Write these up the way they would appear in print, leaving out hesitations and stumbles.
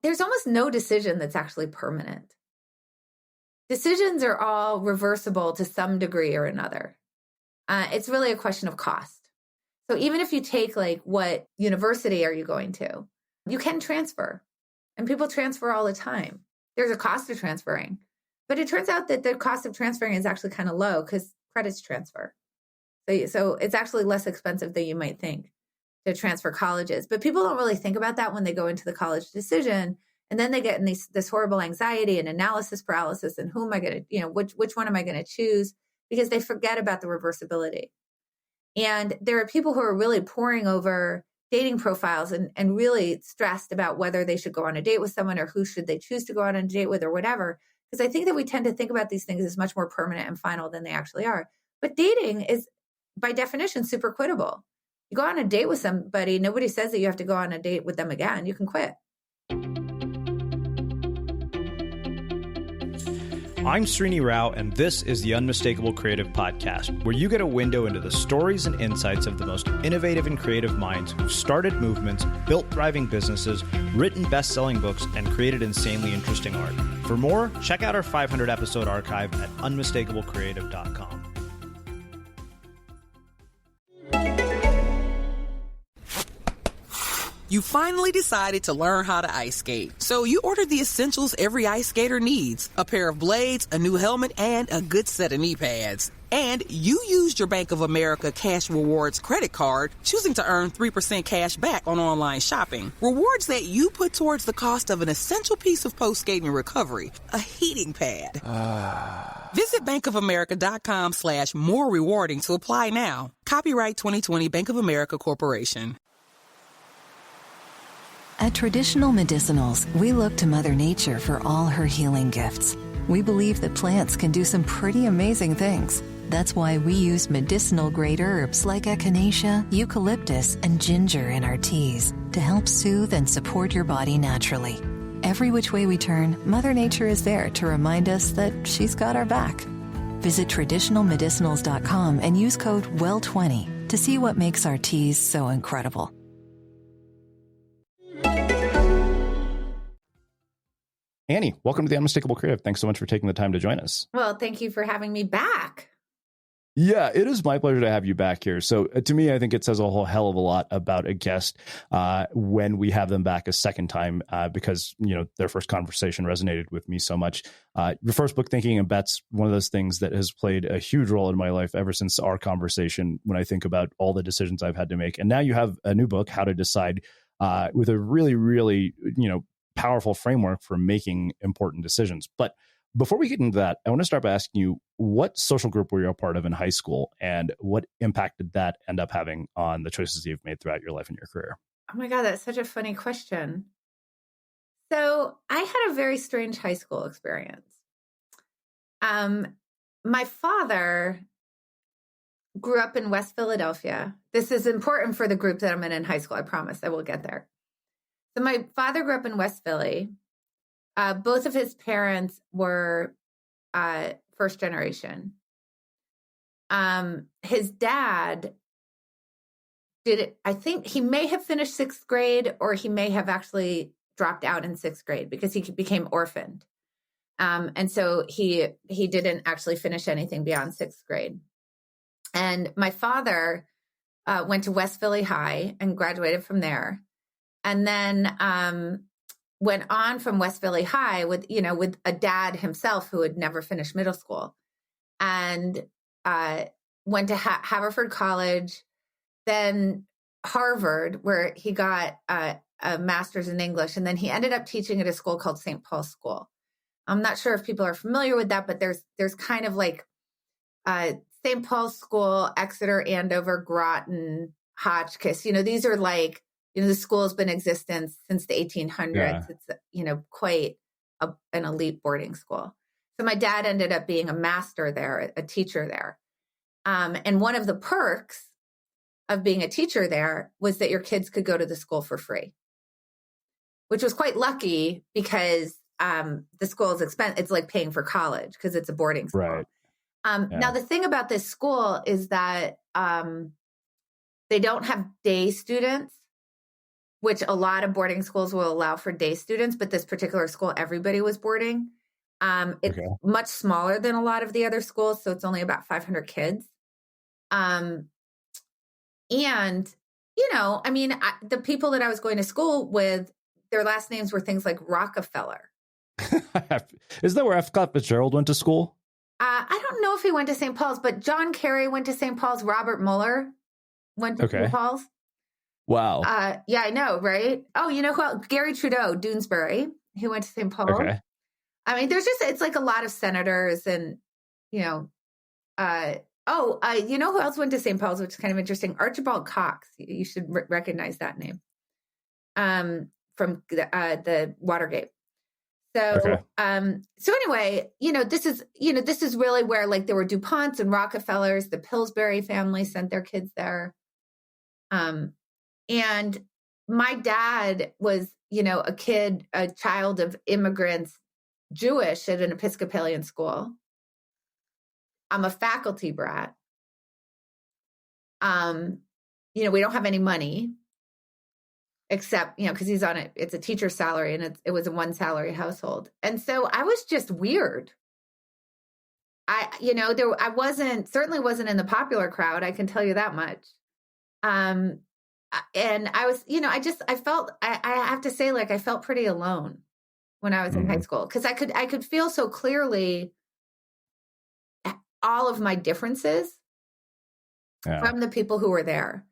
there's almost no decision that's actually permanent. Decisions are all reversible to some degree or another. It's really a question of cost. So even if you take like, what university are you going to? You can transfer, and people transfer all the time. There's a cost to transferring, but it turns out that the cost of transferring is actually kind of low because credits transfer. So it's actually less expensive than you might think to transfer colleges. But people don't really think about that when they go into the college decision. And then they get in this horrible anxiety and analysis paralysis. And who am I going to, which one am I going to choose? Because they forget about the reversibility. And there are people who are really poring over dating profiles and really stressed about whether they should go on a date with someone or who should they choose to go on a date with or whatever. Because I think that we tend to think about these things as much more permanent and final than they actually are. But dating is, by definition, super quittable. You go on a date with somebody, nobody says that you have to go on a date with them again. You can quit. I'm Srini Rao, and this is the Unmistakable Creative Podcast, where you get a window into the stories and insights of the most innovative and creative minds who've started movements, built thriving businesses, written best-selling books, and created insanely interesting art. For more, check out our 500-episode archive at unmistakablecreative.com. You finally decided to learn how to ice skate. So you ordered the essentials every ice skater needs. A pair of blades, a new helmet, and a good set of knee pads. And you used your Bank of America Cash Rewards credit card, choosing to earn 3% cash back on online shopping. Rewards that you put towards the cost of an essential piece of post-skating recovery, a heating pad. Visit bankofamerica.com/more rewarding to apply now. Copyright 2020 Bank of America Corporation. At Traditional Medicinals, we look to Mother Nature for all her healing gifts. We believe that plants can do some pretty amazing things. That's why we use medicinal-grade herbs like echinacea, eucalyptus, and ginger in our teas to help soothe and support your body naturally. Every which way we turn, Mother Nature is there to remind us that she's got our back. Visit traditionalmedicinals.com and use code WELL20 to see what makes our teas so incredible. Annie, welcome to the Unmistakable Creative. Thanks so much for taking the time to join us. Well, thank you for having me back. Yeah, it is my pleasure to have you back here. So to me, I think it says a whole hell of a lot about a guest when we have them back a second time because, their first conversation resonated with me so much. Your first book, Thinking in Bets, one of those things that has played a huge role in my life ever since our conversation when I think about all the decisions I've had to make. And now you have a new book, How to Decide, with a really, really, powerful framework for making important decisions. But before we get into that, I want to start by asking you, what social group were you a part of in high school, and what impact did that end up having on the choices you've made throughout your life and your career? Oh my God, that's such a funny question. So I had a very strange high school experience. My father grew up in West Philadelphia. This is important for the group that I'm in high school. I promise I will get there. So my father grew up in West Philly. Both of his parents were first generation. His dad I think he may have finished sixth grade, or he may have actually dropped out in sixth grade because he became orphaned. And so he didn't actually finish anything beyond sixth grade. And my father went to West Philly High and graduated from there. And then went on from West Philly High with a dad himself who had never finished middle school, and went to Haverford College, then Harvard, where he got a master's in English. And then he ended up teaching at a school called St. Paul's School. I'm not sure if people are familiar with that, but there's kind of like St. Paul's School, Exeter, Andover, Groton, Hotchkiss. These are like, the school has been in existence since the 1800s. Yeah. It's, quite an elite boarding school. So my dad ended up being a master there, a teacher there. And one of the perks of being a teacher there was that your kids could go to the school for free, which was quite lucky because the school is expensive. It's like paying for college because it's a boarding school. Right. Now, the thing about this school is that they don't have day students. which a lot of boarding schools will allow for day students, but this particular school, everybody was boarding. It's much smaller than a lot of the other schools, so it's only about 500 kids. And, I mean, the people that I was going to school with, their last names were things like Rockefeller. Is that where F. Scott Fitzgerald went to school? I don't know if he went to St. Paul's, but John Kerry went to St. Paul's. Robert Mueller went to St. Paul's. Wow. Yeah, I know, right? Oh, you know who else? Gary Trudeau, Doonesbury. He went to St. Paul. Okay. I mean, it's like a lot of senators and, you know who else went to St. Paul's, which is kind of interesting? Archibald Cox. You should recognize that name from the Watergate. So, anyway, this is really where like there were DuPonts and Rockefellers, the Pillsbury family sent their kids there. And my dad was, a child of immigrants, Jewish at an Episcopalian school. I'm a faculty brat. We don't have any money. Except, because he's on it, it's a teacher's salary and it was a one salary household. And so I was just weird. I certainly wasn't in the popular crowd. I can tell you that much. And I was, I felt, I have to say, like, I felt pretty alone when I was in high school because I could feel so clearly all of my differences from the people who were there.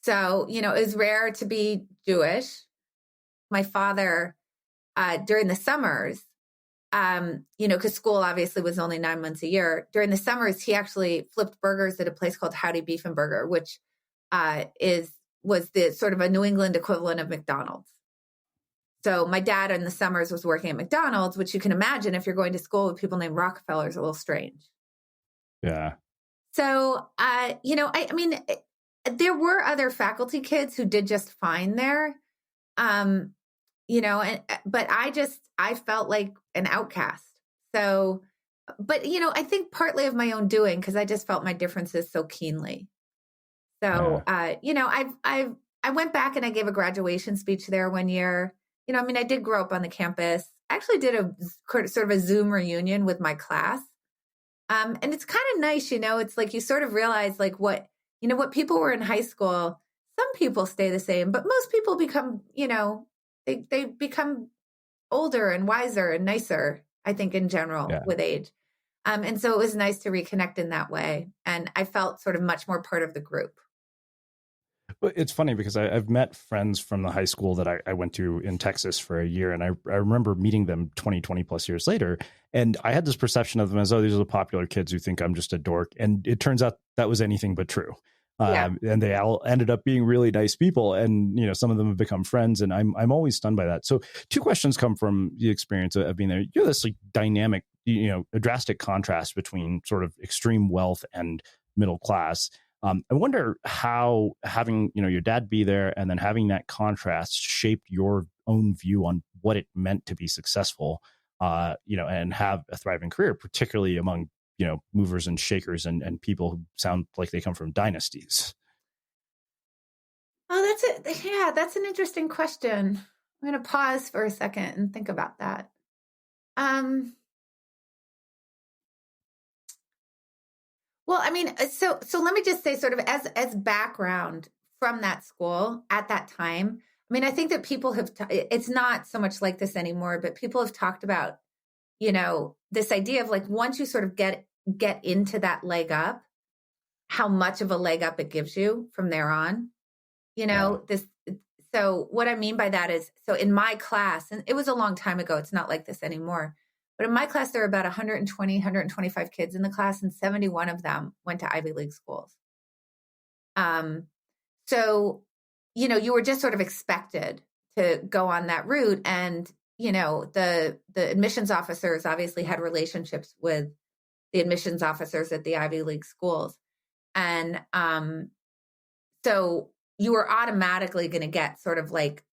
So, it was rare to be Jewish. My father, during the summers, because school obviously was only 9 months a year. During the summers, he actually flipped burgers at a place called Howdy Beef and Burger, which was the sort of a New England equivalent of McDonald's. So my dad in the summers was working at McDonald's, which you can imagine if you're going to school with people named Rockefeller is a little strange. Yeah. So, I mean, there were other faculty kids who did just fine there. But I felt like an outcast. So, but, I think partly of my own doing, because I just felt my differences so keenly. So, I went back and I gave a graduation speech there one year. I did grow up on the campus. I actually did a sort of a Zoom reunion with my class. And it's kind of nice, it's like you sort of realize like what people were in high school. Some people stay the same, but most people become, they become older and wiser and nicer, I think, in general with age. And so it was nice to reconnect in that way. And I felt sort of much more part of the group. But it's funny because I've met friends from the high school that I went to in Texas for a year. And I remember meeting them 20 plus years later. And I had this perception of them as, these are the popular kids who think I'm just a dork. And it turns out that was anything but true. And they all ended up being really nice people. And, some of them have become friends. And I'm always stunned by that. So 2 questions come from the experience of being there. You're this like dynamic, a drastic contrast between sort of extreme wealth and middle class. I wonder how having, your dad be there and then having that contrast shaped your own view on what it meant to be successful, and have a thriving career, particularly among, movers and shakers and people who sound like they come from dynasties. Oh, that's an interesting question. I'm going to pause for a second and think about that. Well, I mean, so let me just say sort of as background from that school at that time. I mean, I think that people have, it's not so much like this anymore, but people have talked about, this idea of like, once you sort of get into that leg up, how much of a leg up it gives you from there on, so what I mean by that is, so in my class, and it was a long time ago, it's not like this anymore. But in my class, there were about 120, 125 kids in the class, and 71 of them went to Ivy League schools. So, you were just sort of expected to go on that route. And, the admissions officers obviously had relationships with the admissions officers at the Ivy League schools. And so you were automatically going to get sort of like,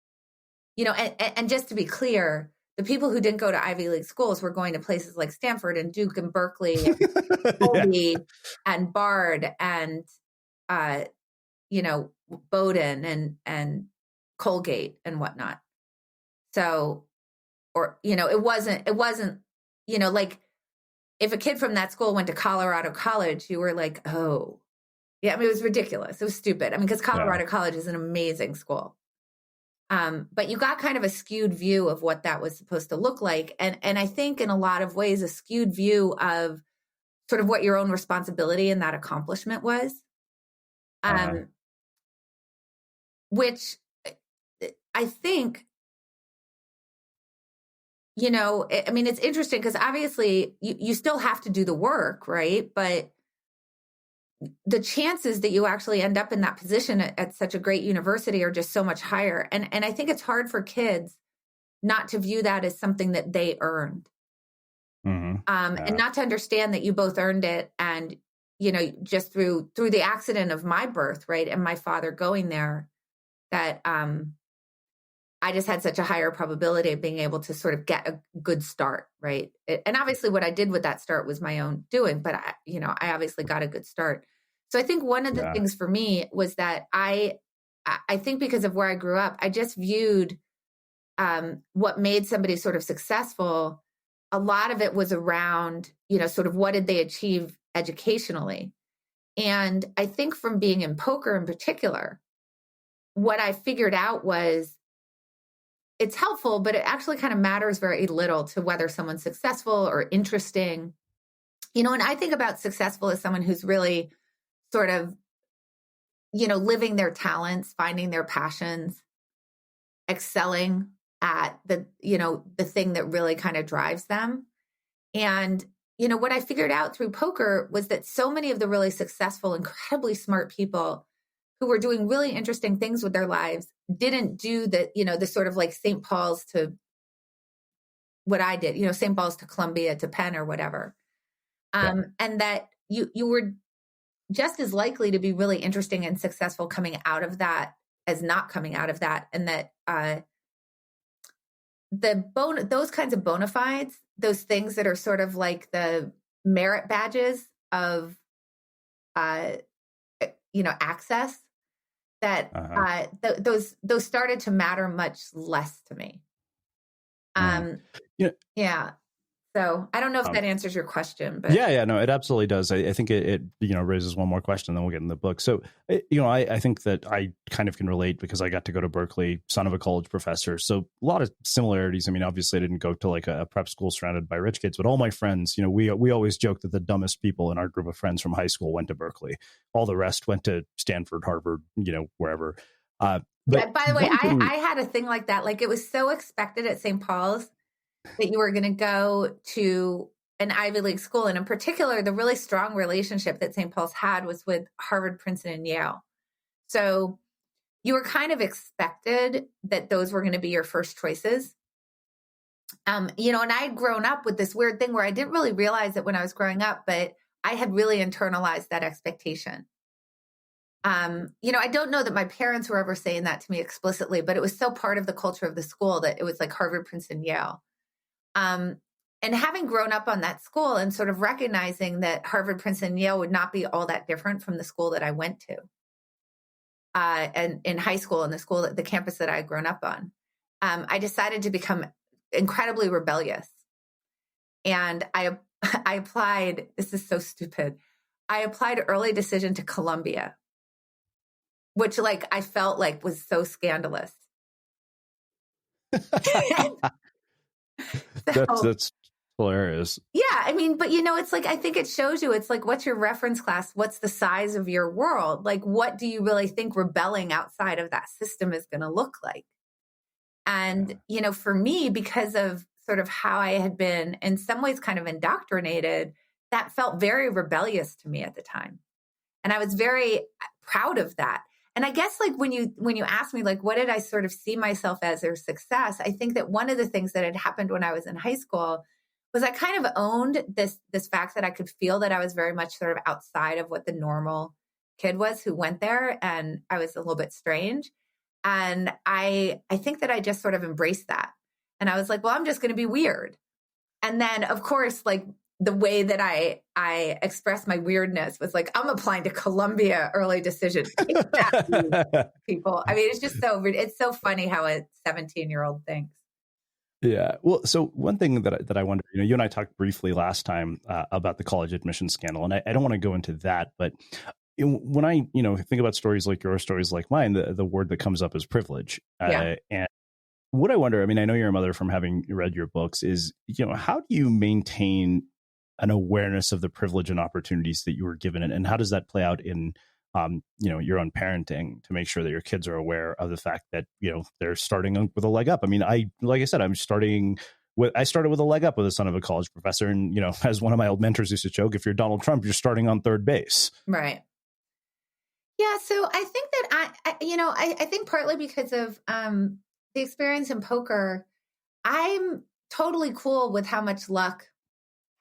and just to be clear, the people who didn't go to Ivy League schools were going to places like Stanford and Duke and Berkeley and Colby and Bard and, Bowdoin and Colgate and whatnot. So, or, it wasn't, like if a kid from that school went to Colorado College, you were like, oh, yeah. I mean, it was ridiculous. It was stupid. I mean, because Colorado College is an amazing school. But you got kind of a skewed view of what that was supposed to look like. And I think in a lot of ways, a skewed view of sort of what your own responsibility in that accomplishment was. Which I think, I mean, it's interesting because obviously you still have to do the work, right? But the chances that you actually end up in that position at such a great university are just so much higher. And I think it's hard for kids not to view that as something that they earned. And not to understand that you both earned it. And, just through the accident of my birth, right. And my father going there, that I just had such a higher probability of being able to sort of get a good start. Right. And obviously what I did with that start was my own doing, but I obviously got a good start. So I think one of the things for me was that I think because of where I grew up, I just viewed what made somebody sort of successful. A lot of it was around, sort of what did they achieve educationally? And I think from being in poker in particular, what I figured out was it's helpful, but it actually kind of matters very little to whether someone's successful or interesting. And I think about successful as someone who's really sort of, living their talents, finding their passions, excelling at the thing that really kind of drives them. And, what I figured out through poker was that so many of the really successful, incredibly smart people who were doing really interesting things with their lives didn't do the sort of like St. Paul's to what I did, St. Paul's to Columbia to Penn or whatever. And that you were just as likely to be really interesting and successful coming out of that as not coming out of that. And that those kinds of bona fides, those things that are sort of like the merit badges of, access, that those started to matter much less to me. Yeah. So I don't know if that answers your question, but no, it absolutely does. I think it raises one more question, then we'll get in the book. So, I think that I kind of can relate because I got to go to Berkeley, son of a college professor. So a lot of similarities. I mean, obviously I didn't go to like a prep school surrounded by rich kids, but all my friends, we always joke that the dumbest people in our group of friends from high school went to Berkeley. All the rest went to Stanford, Harvard, wherever. But by the way, I had a thing like that. Like it was so expected at St. Paul's that you were going to go to an Ivy League school. And in particular, the really strong relationship that St. Paul's had was with Harvard, Princeton, and Yale. So you were kind of expected that those were going to be your first choices. And I had grown up with this weird thing where I didn't really realize it when I was growing up, but I had really internalized that expectation. I don't know that my parents were ever saying that to me explicitly, but it was so part of the culture of the school that it was like Harvard, Princeton, Yale. And having grown up on that school and sort of recognizing that Harvard, Princeton, Yale would not be all that different from the school that I went to, and in high school and the campus that I had grown up on, I decided to become incredibly rebellious. And I applied, this is so stupid. I applied early decision to Columbia, which like I felt like was so scandalous. That's hilarious. Yeah. I mean, but it's like, I think it shows you, it's like, what's your reference class? What's the size of your world? Like, what do you really think rebelling outside of that system is going to look like? And, for me, because of sort of how I had been in some ways kind of indoctrinated, that felt very rebellious to me at the time. And I was very proud of that. And I guess like when you ask me, like, what did I sort of see myself as or success? I think that one of the things that had happened when I was in high school was I kind of owned this fact that I could feel that I was very much sort of outside of what the normal kid was who went there. And I was a little bit strange. And I think that I just sort of embraced that. And I was like, well, I'm just going to be weird. And then of course, like the way that I expressed my weirdness was like, I'm applying to Columbia early decision. People. I mean, it's just it's so funny how a 17-year-old thinks. Yeah. Well, so one thing that I wonder, you and I talked briefly last time about the college admission scandal, and I don't want to go into that, but when I, think about stories like your stories like mine, the word that comes up is privilege. Yeah. And what I wonder, I mean, I know you're a mother from having read your books, is, how do you maintain an awareness of the privilege and opportunities that you were given, and how does that play out in your own parenting to make sure that your kids are aware of the fact that, they're starting with a leg up? I mean, like I said, I started with a leg up with the son of a college professor. And, as one of my old mentors used to joke, if you're Donald Trump, you're starting on third base. Right. Yeah. So I think that I think partly because of the experience in poker, I'm totally cool with how much luck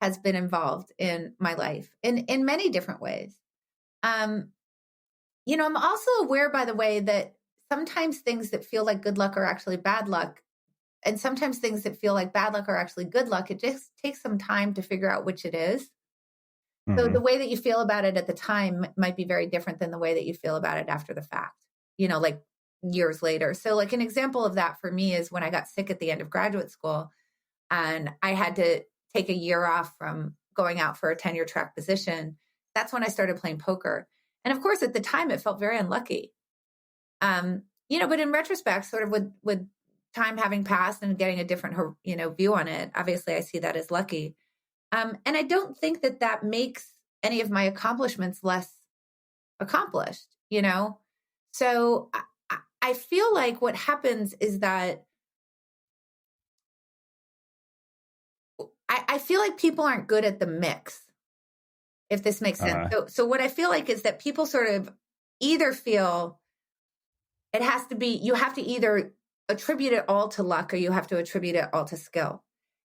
has been involved in my life in many different ways. I'm also aware, by the way, that sometimes things that feel like good luck are actually bad luck. And sometimes things that feel like bad luck are actually good luck. It just takes some time to figure out which it is. Mm-hmm. So the way that you feel about it at the time might be very different than the way that you feel about it after the fact, like years later. So like an example of that for me is when I got sick at the end of graduate school and I had to take a year off from going out for a tenure track position. That's when I started playing poker. And of course, at the time, it felt very unlucky. But in retrospect, sort of with time having passed and getting a different, view on it, obviously I see that as lucky. And I don't think that makes any of my accomplishments less accomplished, So I feel like what happens is that I feel like people aren't good at the mix, if this makes sense. So what I feel like is that people sort of either feel it has to be, you have to either attribute it all to luck or you have to attribute it all to skill.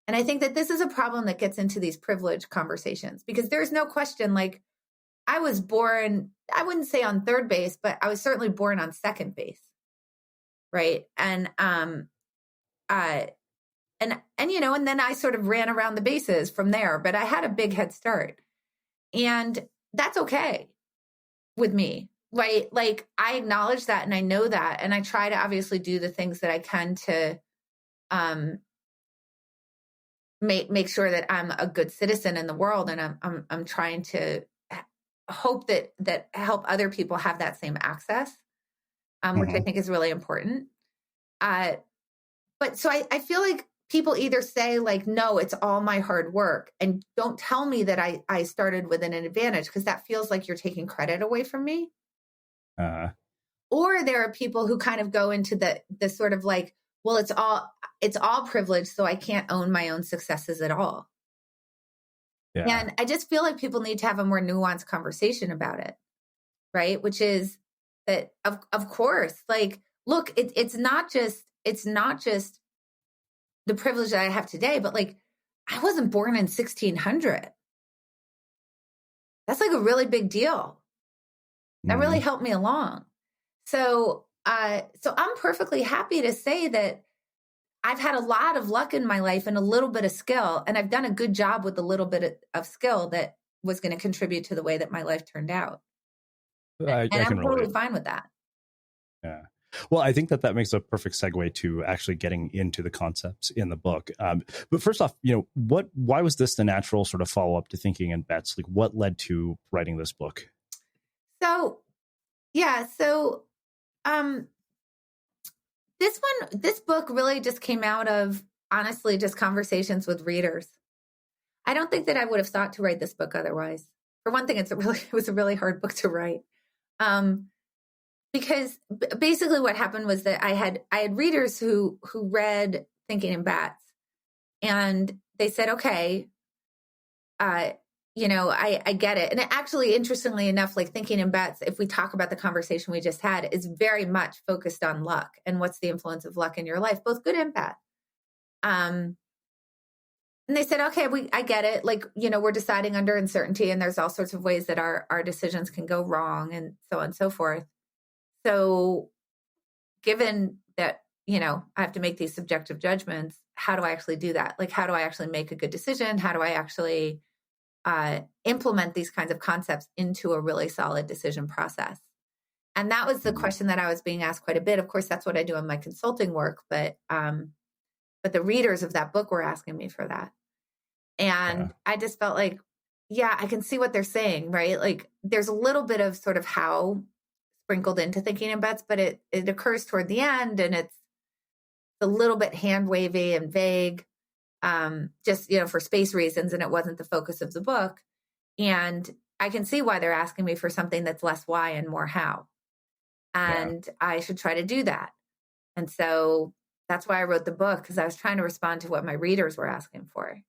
And I think that this is a problem that gets into these privilege conversations because there's no question, like I was born, I wouldn't say on third base, but I was certainly born on second base. Right. And then I sort of ran around the bases from there, but I had a big head start and that's okay with me. Right. Like I acknowledge that and I know that. And I try to obviously do the things that I can to make sure that I'm a good citizen in the world. And I'm trying to hope that help other people have that same access, which I think is really important. But so I feel like people either say like, no, it's all my hard work and don't tell me that I started with an advantage because that feels like you're taking credit away from me. Or there are people who kind of go into the sort of like, well, it's all privilege, so I can't own my own successes at all. Yeah. And I just feel like people need to have a more nuanced conversation about it, right? Which is that of course, like, look, it's not just the privilege that I have today, but like, I wasn't born in 1600. That's like a really big deal. That really helped me along. So I'm perfectly happy to say that I've had a lot of luck in my life and a little bit of skill, and I've done a good job with a little bit of skill that was going to contribute to the way that my life turned out. I'm totally fine with that. Yeah. Well, I think that makes a perfect segue to actually getting into the concepts in the book. But first off, why was this the natural sort of follow up to Thinking in Bets? Like, what led to writing this book? This book really just came out of, honestly, just conversations with readers. I don't think that I would have thought to write this book otherwise. For one thing, it was a really hard book to write. Because basically what happened was that I had readers who read Thinking in Bats, and they said, okay, I get it. And actually, interestingly enough, like Thinking in Bets, if we talk about the conversation we just had, is very much focused on luck and what's the influence of luck in your life, both good and bad. And they said, okay, I get it. Like, we're deciding under uncertainty and there's all sorts of ways that our decisions can go wrong and so on and so forth. So given that, I have to make these subjective judgments, how do I actually do that? Like, how do I actually make a good decision? How do I actually implement these kinds of concepts into a really solid decision process? And that was the question that I was being asked quite a bit. Of course, that's what I do in my consulting work, but the readers of that book were asking me for that. And I just felt like, yeah, I can see what they're saying, right? Like there's a little bit of sort of how sprinkled into thinking in bets, but it occurs toward the end, and it's a little bit hand wavy and vague, just, for space reasons. And it wasn't the focus of the book. And I can see why they're asking me for something that's less why and more how. And I should try to do that. And so that's why I wrote the book, because I was trying to respond to what my readers were asking for.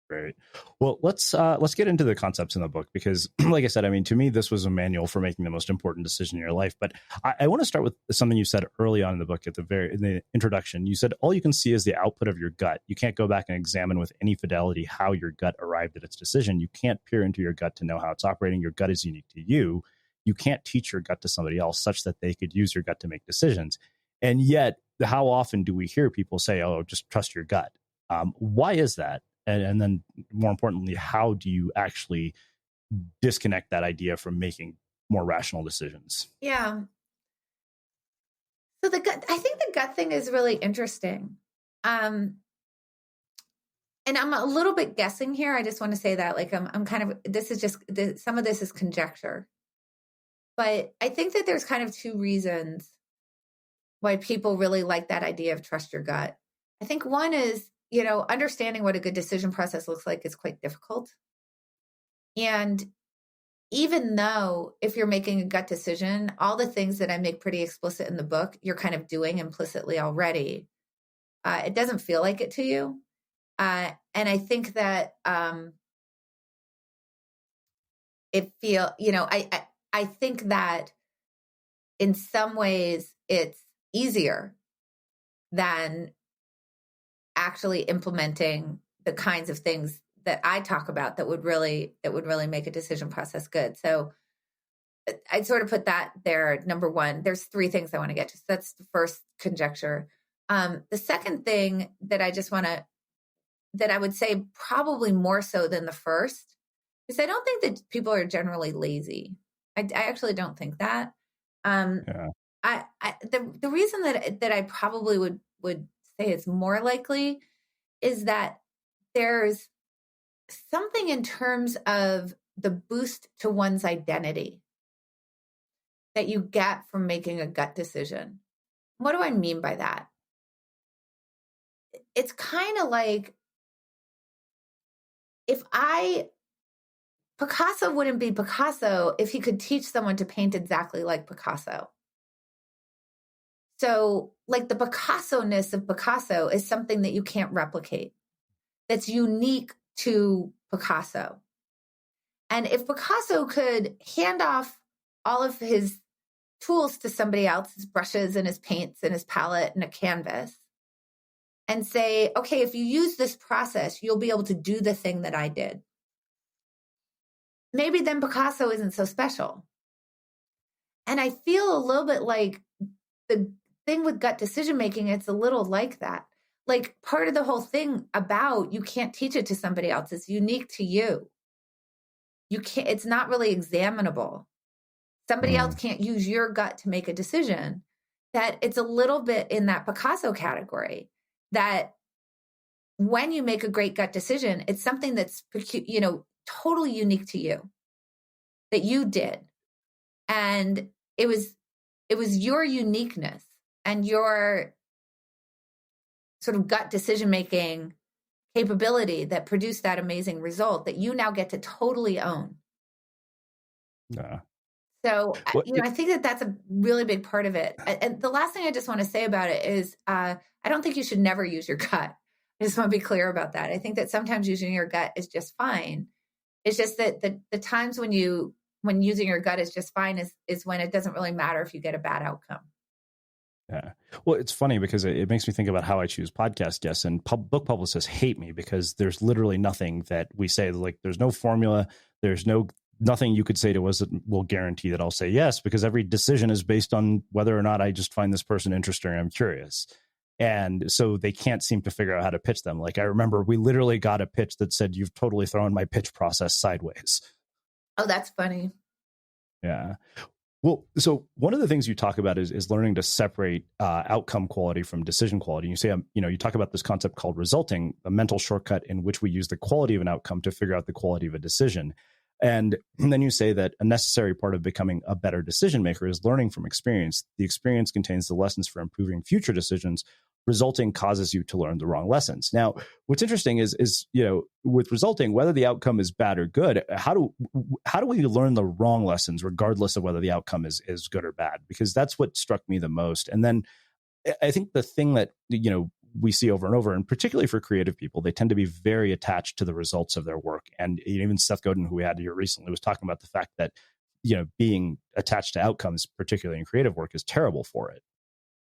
Great. Well, let's get into the concepts in the book, because like I said, I mean, to me, this was a manual for making the most important decision in your life. But I want to start with something you said early on in the book in the introduction. You said, all you can see is the output of your gut. You can't go back and examine with any fidelity how your gut arrived at its decision. You can't peer into your gut to know how it's operating. Your gut is unique to you. You can't teach your gut to somebody else such that they could use your gut to make decisions. And yet, how often do we hear people say, oh, just trust your gut? Why is that? And then more importantly, how do you actually disconnect that idea from making more rational decisions? Yeah. So I think the gut thing is really interesting. And I'm a little bit guessing here. I just want to say that, like, I'm kind of, this is just, some of this is conjecture. But I think that there's kind of two reasons why people really like that idea of trust your gut. I think one is, understanding what a good decision process looks like is quite difficult. And even though if you're making a gut decision, all the things that I make pretty explicit in the book, you're kind of doing implicitly already, it doesn't feel like it to you. And I think that I think that in some ways it's easier than actually implementing the kinds of things that I talk about that would really make a decision process good. So I'd sort of put that there. Number one, there's three things I want to get to. So that's the first conjecture. The second thing that I would say probably more so than the first is I don't think that people are generally lazy. I actually don't think that. The reason that I probably would say it's more likely is that there's something in terms of the boost to one's identity that you get from making a gut decision. What do I mean by that? It's kind of like Picasso wouldn't be Picasso if he could teach someone to paint exactly like Picasso. So, like, the Picasso-ness of Picasso is something that you can't replicate, that's unique to Picasso. And if Picasso could hand off all of his tools to somebody else, his brushes and his paints and his palette and a canvas, and say, okay, if you use this process, you'll be able to do the thing that I did, maybe then Picasso isn't so special. And I feel a little bit like the thing with gut decision making, it's a little like that. Like, part of the whole thing about you can't teach it to somebody else. It's unique to you. It's not really examinable. Somebody else can't use your gut to make a decision. That it's a little bit in that Picasso category, that when you make a great gut decision, it's something that's, totally unique to you, that you did. And it was your uniqueness and your sort of gut decision-making capability that produced that amazing result that you now get to totally own. Yeah. So, I think that that's a really big part of it. And the last thing I just want to say about it is I don't think you should never use your gut. I just want to be clear about that. I think that sometimes using your gut is just fine. It's just that the times when using your gut is just fine is when it doesn't really matter if you get a bad outcome. Yeah. Well, it's funny because it makes me think about how I choose podcast guests, and book publicists hate me because there's literally nothing that we say, like, there's no formula. There's nothing you could say to us that will guarantee that I'll say yes, because every decision is based on whether or not I just find this person interesting or I'm curious. And so they can't seem to figure out how to pitch them. Like I remember we literally got a pitch that said, "You've totally thrown my pitch process sideways." Oh, that's funny. Yeah. Well, so one of the things you talk about is learning to separate outcome quality from decision quality. You say, you talk about this concept called resulting, a mental shortcut in which we use the quality of an outcome to figure out the quality of a decision. And then you say that a necessary part of becoming a better decision maker is learning from experience. The experience contains the lessons for improving future decisions. Resulting causes you to learn the wrong lessons. Now, what's interesting is with resulting, whether the outcome is bad or good, how do we learn the wrong lessons regardless of whether the outcome is good or bad? Because that's what struck me the most. And then I think the thing that we see over and over, and particularly for creative people, they tend to be very attached to the results of their work. And even Seth Godin, who we had here recently, was talking about the fact that being attached to outcomes, particularly in creative work, is terrible for it.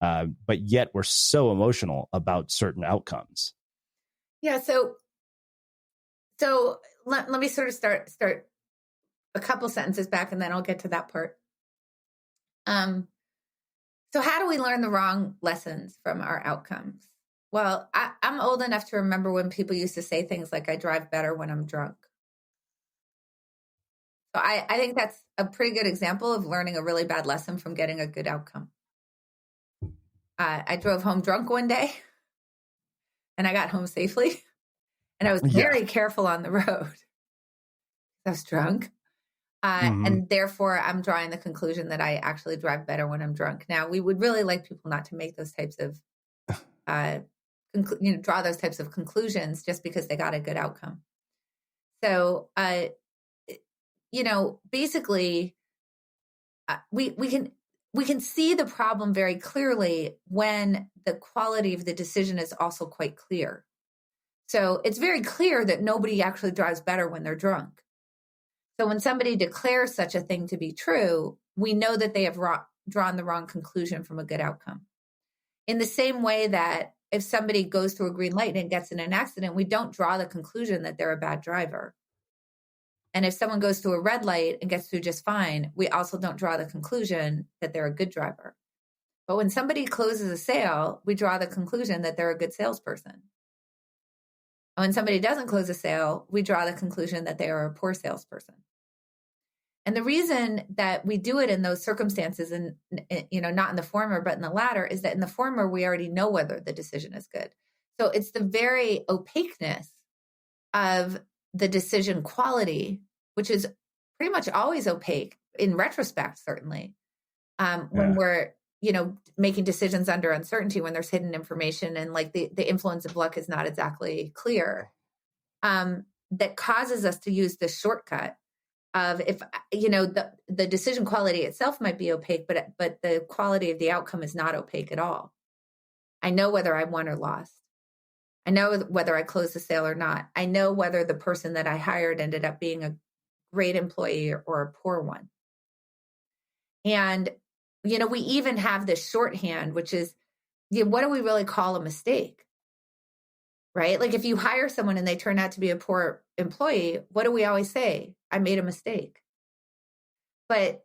But yet we're so emotional about certain outcomes. Yeah. So let me sort of start a couple sentences back, and then I'll get to that part. So how do we learn the wrong lessons from our outcomes? Well, I'm old enough to remember when people used to say things like, "I drive better when I'm drunk." So I think that's a pretty good example of learning a really bad lesson from getting a good outcome. I drove home drunk one day, and I got home safely, and I was very careful on the road. I was drunk. And therefore, I'm drawing the conclusion that I actually drive better when I'm drunk. Now, we would really like people not to make those types of, draw those types of conclusions just because they got a good outcome. So, basically, we can see the problem very clearly when the quality of the decision is also quite clear. So it's very clear that nobody actually drives better when they're drunk. So when somebody declares such a thing to be true, we know that they have drawn the wrong conclusion from a good outcome. In the same way that if somebody goes through a green light and gets in an accident, we don't draw the conclusion that they're a bad driver. And if someone goes through a red light and gets through just fine, we also don't draw the conclusion that they're a good driver. But when somebody closes a sale, we draw the conclusion that they're a good salesperson. And when somebody doesn't close a sale, we draw the conclusion that they are a poor salesperson. And the reason that we do it in those circumstances, and not in the former, but in the latter, is that in the former, we already know whether the decision is good. So it's the very opaqueness of the decision quality, which is pretty much always opaque in retrospect, certainly, when we're, making decisions under uncertainty, when there's hidden information and like the influence of luck is not exactly clear, that causes us to use this shortcut of if, the decision quality itself might be opaque, but the quality of the outcome is not opaque at all. I know whether I won or lost. I know whether I closed the sale or not. I know whether the person that I hired ended up being a great employee or a poor one. And, we even have this shorthand, which is, what do we really call a mistake? Right? Like if you hire someone and they turn out to be a poor employee, what do we always say? I made a mistake. But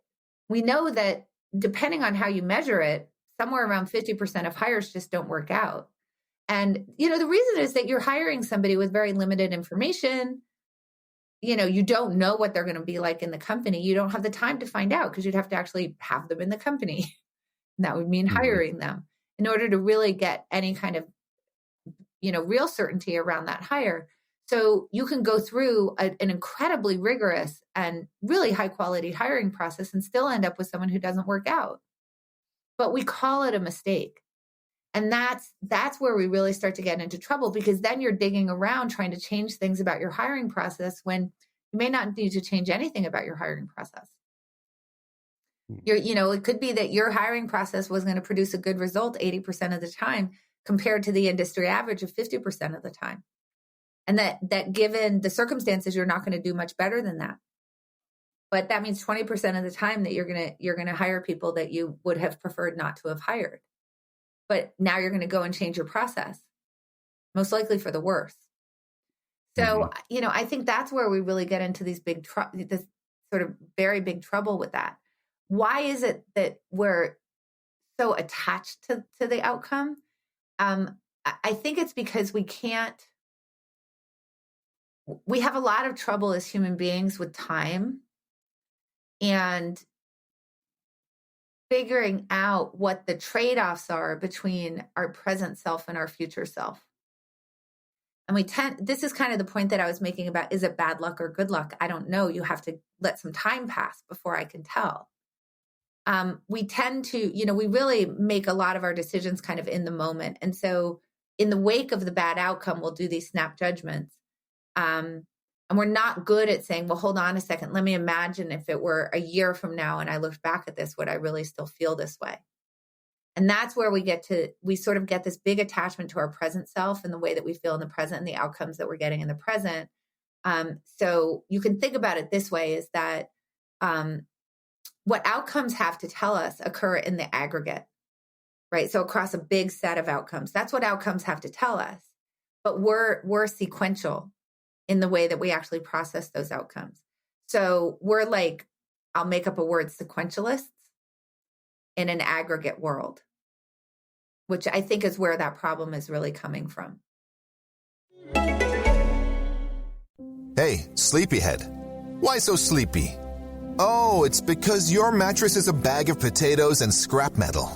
we know that depending on how you measure it, somewhere around 50% of hires just don't work out. And, the reason is that you're hiring somebody with very limited information. You don't know what they're going to be like in the company. You don't have the time to find out because you'd have to actually have them in the company. And that would mean hiring them in order to really get any kind of, real certainty around that hire. So you can go through an incredibly rigorous and really high quality hiring process and still end up with someone who doesn't work out. But we call it a mistake. And that's where we really start to get into trouble, because then you're digging around trying to change things about your hiring process when you may not need to change anything about your hiring process. It could be that your hiring process was going to produce a good result 80% of the time compared to the industry average of 50% of the time. And that given the circumstances, you're not going to do much better than that. But that means 20% of the time that you're going to hire people that you would have preferred not to have hired. But now you're going to go and change your process, most likely for the worse. So, I think that's where we really get into these this sort of very big trouble with that. Why is it that we're so attached to the outcome? I think it's because we have a lot of trouble as human beings with time and figuring out what the trade-offs are between our present self and our future self. And this is kind of the point that I was making about, is it bad luck or good luck? I don't know. You have to let some time pass before I can tell. We tend to, we really make a lot of our decisions kind of in the moment. And so in the wake of the bad outcome, we'll do these snap judgments. And we're not good at saying, well, hold on a second. Let me imagine if it were a year from now and I looked back at this, would I really still feel this way? And that's where we sort of get this big attachment to our present self and the way that we feel in the present and the outcomes that we're getting in the present. So you can think about it this way, is that what outcomes have to tell us occur in the aggregate, right? So across a big set of outcomes, that's what outcomes have to tell us. But we're sequential in the way that we actually process those outcomes. So we're like, I'll make up a word, sequentialists in an aggregate world, which I think is where that problem is really coming from. Hey, sleepyhead. Why so sleepy? Oh, it's because your mattress is a bag of potatoes and scrap metal.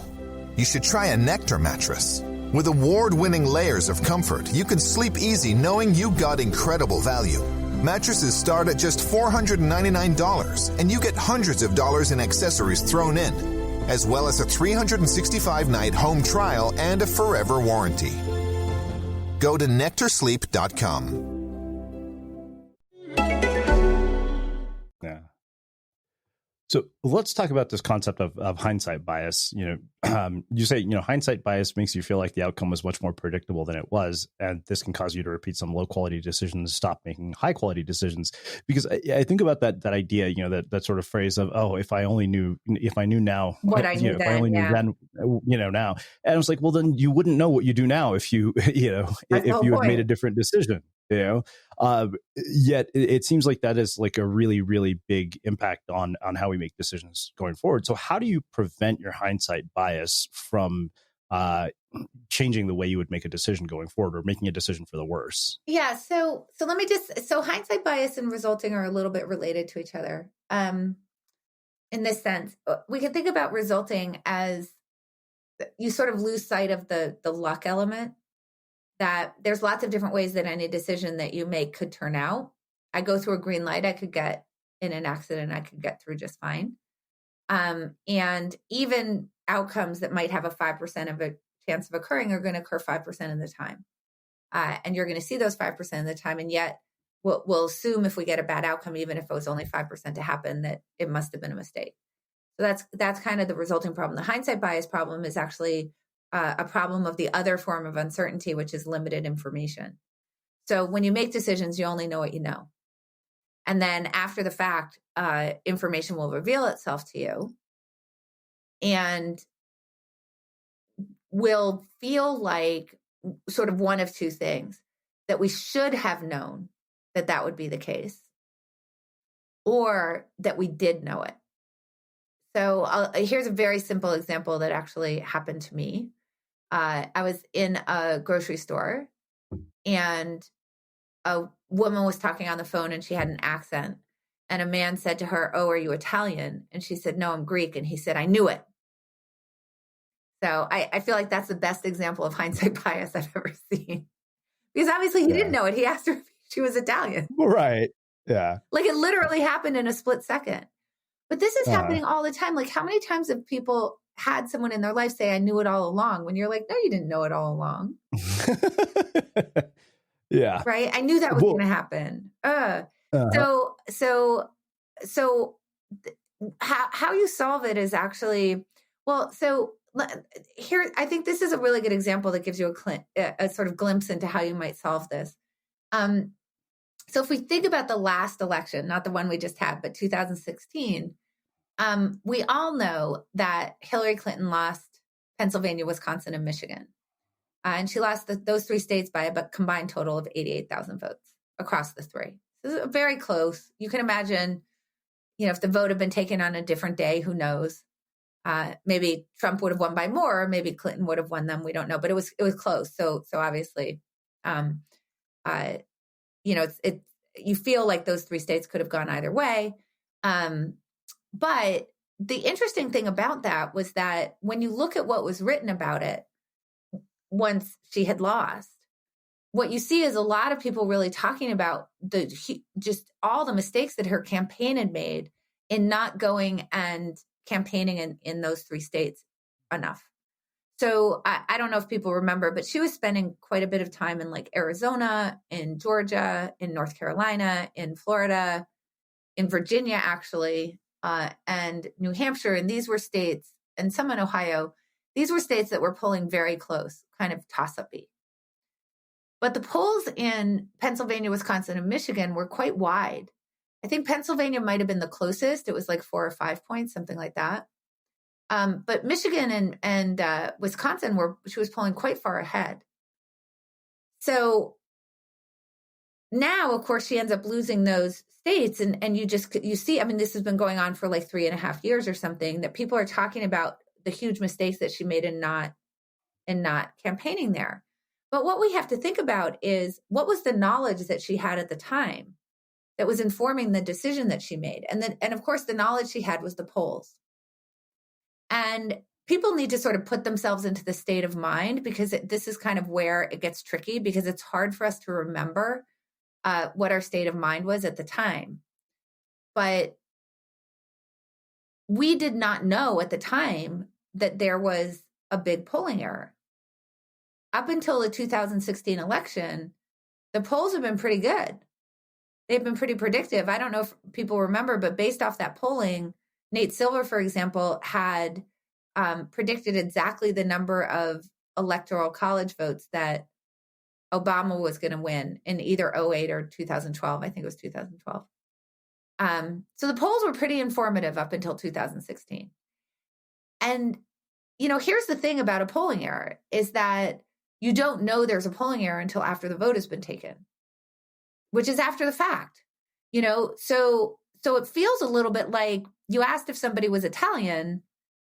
You should try a Nectar mattress. With award-winning layers of comfort, you can sleep easy knowing you got incredible value. Mattresses start at just $499, and you get hundreds of dollars in accessories thrown in, as well as a 365-night home trial and a forever warranty. Go to nectarsleep.com. Yeah. So let's talk about this concept of hindsight bias. You say, hindsight bias makes you feel like the outcome was much more predictable than it was. And this can cause you to repeat some low quality decisions, stop making high quality decisions. Because I think about that idea, that sort of phrase of, oh, if I knew now what I knew then, if I only knew then, now. And I was like, well, then you wouldn't know what you do now if you, if you had made a different decision. Yet it seems like that is like a really, really big impact on how we make decisions going forward. So how do you prevent your hindsight bias from changing the way you would make a decision going forward, or making a decision for the worse? Yeah. So let me so hindsight bias and resulting are a little bit related to each other. In this sense, we can think about resulting as you sort of lose sight of the luck element. That there's lots of different ways that any decision that you make could turn out. I go through a green light, I could get in an accident, I could get through just fine. And even outcomes that might have a 5% of a chance of occurring are going to occur 5% of the time. And you're going to see those 5% of the time. And yet we'll assume if we get a bad outcome, even if it was only 5% to happen, that it must have been a mistake. So that's kind of the resulting problem. The hindsight bias problem is actually a problem of the other form of uncertainty, which is limited information. So when you make decisions, you only know what you know. And then after the fact, information will reveal itself to you and will feel like sort of one of two things: that we should have known that would be the case, or that we did know it. So here's a very simple example that actually happened to me. I was in a grocery store and a woman was talking on the phone and she had an accent, and a man said to her, "Oh, are you Italian?" And she said, "No, I'm Greek." And he said, "I knew it." So I feel like that's the best example of hindsight bias I've ever seen, because obviously he didn't know it. He asked her if she was Italian. Right. Yeah. Like it literally happened in a split second. But this is happening all the time. Like how many times have people had someone in their life say, "I knew it all along," when you're like, no, you didn't know it all along. Yeah. Right. I knew that was going to happen. So how you solve it is actually, so here, I think this is a really good example that gives you a sort of glimpse into how you might solve this. So if we think about the last election, not the one we just had, but 2016, we all know that Hillary Clinton lost Pennsylvania, Wisconsin, and Michigan. And she lost those three states by a combined total of 88,000 votes across the three. So very close. You can imagine, if the vote had been taken on a different day, who knows? Maybe Trump would have won by more, or maybe Clinton would have won them. We don't know, but it was close. So obviously, you feel like those 3 states could have gone either way. But the interesting thing about that was that when you look at what was written about it, once she had lost, what you see is a lot of people really talking about just all the mistakes that her campaign had made in not going and campaigning in those 3 states enough. So I don't know if people remember, but she was spending quite a bit of time in like Arizona, in Georgia, in North Carolina, in Florida, in Virginia, actually, and New Hampshire. And these were states, and some in Ohio, these were states that were polling very close, kind of toss-up-y. But the polls in Pennsylvania, Wisconsin, and Michigan were quite wide. I think Pennsylvania might have been the closest. It was like 4 or 5 points, something like that. But Michigan and Wisconsin she was polling quite far ahead. So now, of course, she ends up losing those states. And you see, I mean, this has been going on for like 3.5 years or something, that people are talking about the huge mistakes that she made in not campaigning there. But what we have to think about is, what was the knowledge that she had at the time that was informing the decision that she made? And of course, the knowledge she had was the polls. And people need to sort of put themselves into the state of mind, because this is kind of where it gets tricky, because it's hard for us to remember what our state of mind was at the time. But we did not know at the time that there was a big polling error. Up until the 2016 election, the polls have been pretty good. They've been pretty predictive. I don't know if people remember, but based off that polling, Nate Silver, for example, had predicted exactly the number of electoral college votes that Obama was going to win in either 2008 or 2012. I think it was 2012. So the polls were pretty informative up until 2016. And, here's the thing about a polling error, is that you don't know there's a polling error until after the vote has been taken, which is after the fact, so it feels a little bit like you asked if somebody was Italian,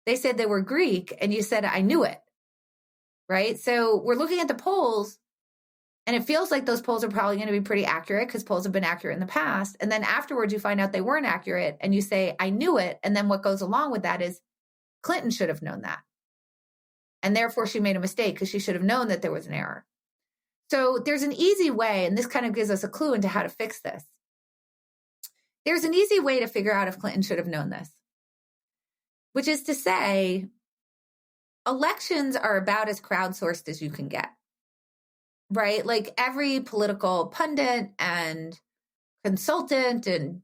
they said they were Greek, and you said, I knew it, right? So we're looking at the polls, and it feels like those polls are probably going to be pretty accurate, because polls have been accurate in the past. And then afterwards, you find out they weren't accurate, and you say, I knew it. And then what goes along with that is Clinton should have known that. And therefore, she made a mistake, because she should have known that there was an error. So there's an easy way, and this kind of gives us a clue into how to fix this. There's an easy way to figure out if Clinton should have known this, which is to say, elections are about as crowdsourced as you can get, right? Like every political pundit and consultant and,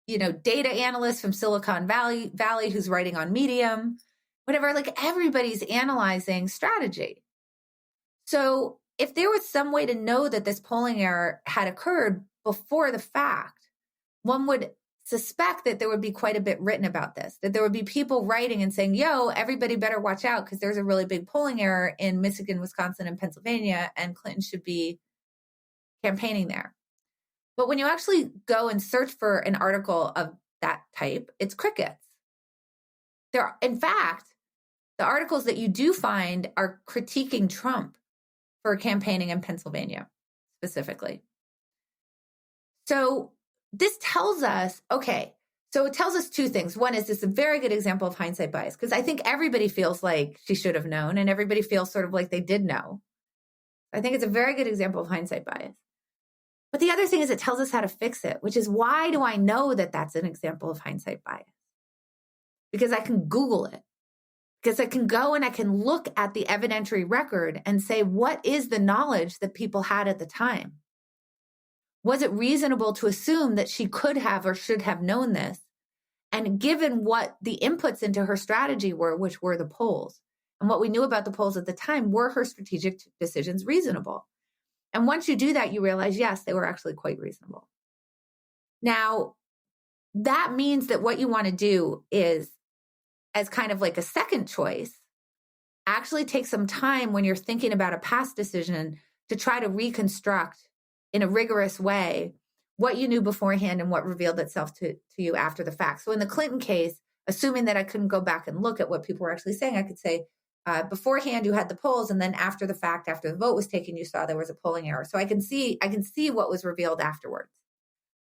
data analyst from Silicon Valley who's writing on Medium, whatever, like everybody's analyzing strategy. So if there was some way to know that this polling error had occurred before the fact, one would suspect that there would be quite a bit written about this, that there would be people writing and saying, everybody better watch out, because there's a really big polling error in Michigan, Wisconsin, and Pennsylvania, and Clinton should be campaigning there. But when you actually go and search for an article of that type, it's crickets. In fact, the articles that you do find are critiquing Trump for campaigning in Pennsylvania specifically. So this tells us, so it tells us 2 things. One is this a very good example of hindsight bias, because I think everybody feels like she should have known, and everybody feels sort of like they did know. I think it's a very good example of hindsight bias. But the other thing is it tells us how to fix it, which is, why do I know that that's an example of hindsight bias? Because I can Google it. Because I can go and I can look at the evidentiary record and say, what is the knowledge that people had at the time? Was it reasonable to assume that she could have or should have known this? And given what the inputs into her strategy were, which were the polls, and what we knew about the polls at the time, were her strategic decisions reasonable? And once you do that, you realize, yes, they were actually quite reasonable. Now, that means that what you want to do is, as kind of like a second choice, actually take some time when you're thinking about a past decision to try to reconstruct in a rigorous way what you knew beforehand and what revealed itself to you after the fact. So in the Clinton case, assuming that I couldn't go back and look at what people were actually saying, I could say, beforehand you had the polls, and then after the fact, after the vote was taken, you saw there was a polling error. So I can see what was revealed afterwards,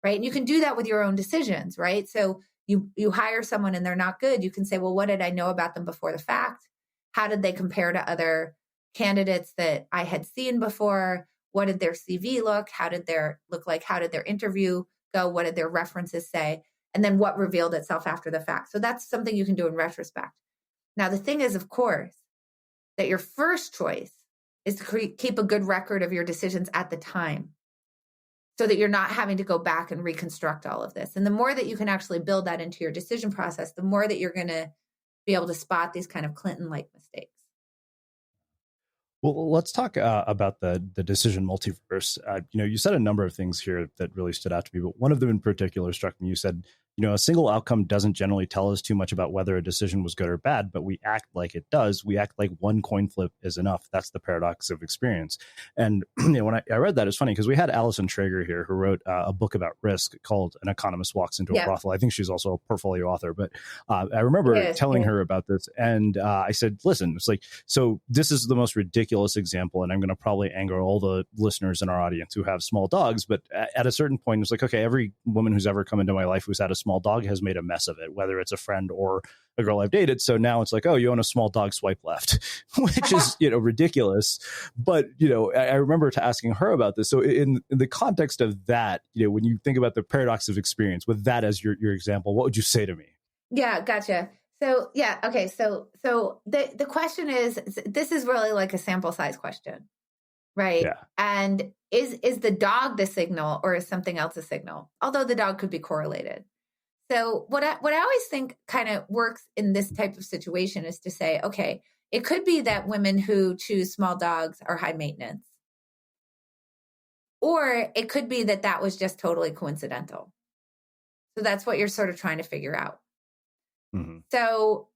right? And you can do that with your own decisions, right? So you hire someone and they're not good. You can say, well, what did I know about them before the fact? How did they compare to other candidates that I had seen before? What did their CV look? How did their look like? How did their interview go? What did their references say? And then what revealed itself after the fact? So that's something you can do in retrospect. Now, the thing is, of course, that your first choice is to keep a good record of your decisions at the time so that you're not having to go back and reconstruct all of this. And the more that you can actually build that into your decision process, the more that you're going to be able to spot these kind of Clinton-like mistakes. Well, let's talk about the decision multiverse. You said a number of things here that really stood out to me, but one of them in particular struck me. You said, a single outcome doesn't generally tell us too much about whether a decision was good or bad, but we act like it does. We act like one coin flip is enough. That's the paradox of experience. And when I read that, it's funny because we had Allison Traeger here who wrote a book about risk called An Economist Walks into a Brothel. I think she's also a portfolio author, but I remember telling her about this. And I said, listen, it's like, so this is the most ridiculous example, and I'm going to probably anger all the listeners in our audience who have small dogs. But at a certain point, it's like, okay, every woman who's ever come into my life who's had a small dog has made a mess of it, whether it's a friend or a girl I've dated. So now it's like, oh, you own a small dog, swipe left, which is, ridiculous. But, I remember asking her about this. So in the context of that, when you think about the paradox of experience with that as your example, what would you say to me? Yeah, gotcha. So, yeah. Okay. So the question is, this is really like a sample size question, right? Yeah. And is the dog the signal, or is something else a signal? Although the dog could be correlated. So what I always think kind of works in this type of situation is to say, okay, it could be that women who choose small dogs are high maintenance, or it could be that was just totally coincidental. So that's what you're sort of trying to figure out. Mm-hmm. So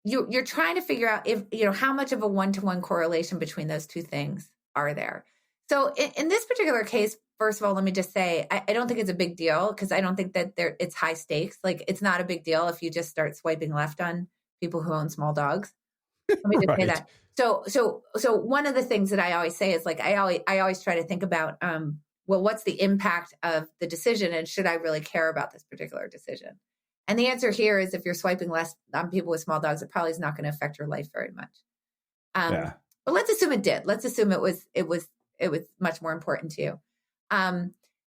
you're trying to figure out if, how much of a one-to-one correlation between those two things are there. So in this particular case, first of all, let me just say, I don't think it's a big deal because I don't think that it's high stakes. Like, it's not a big deal if you just start swiping left on people who own small dogs. Let me just say that. So one of the things that I always say is, like, I always try to think about, well, what's the impact of the decision, and should I really care about this particular decision? And the answer here is, if you're swiping left on people with small dogs, it probably is not going to affect your life very much. But let's assume it did. Let's assume it was much more important to you.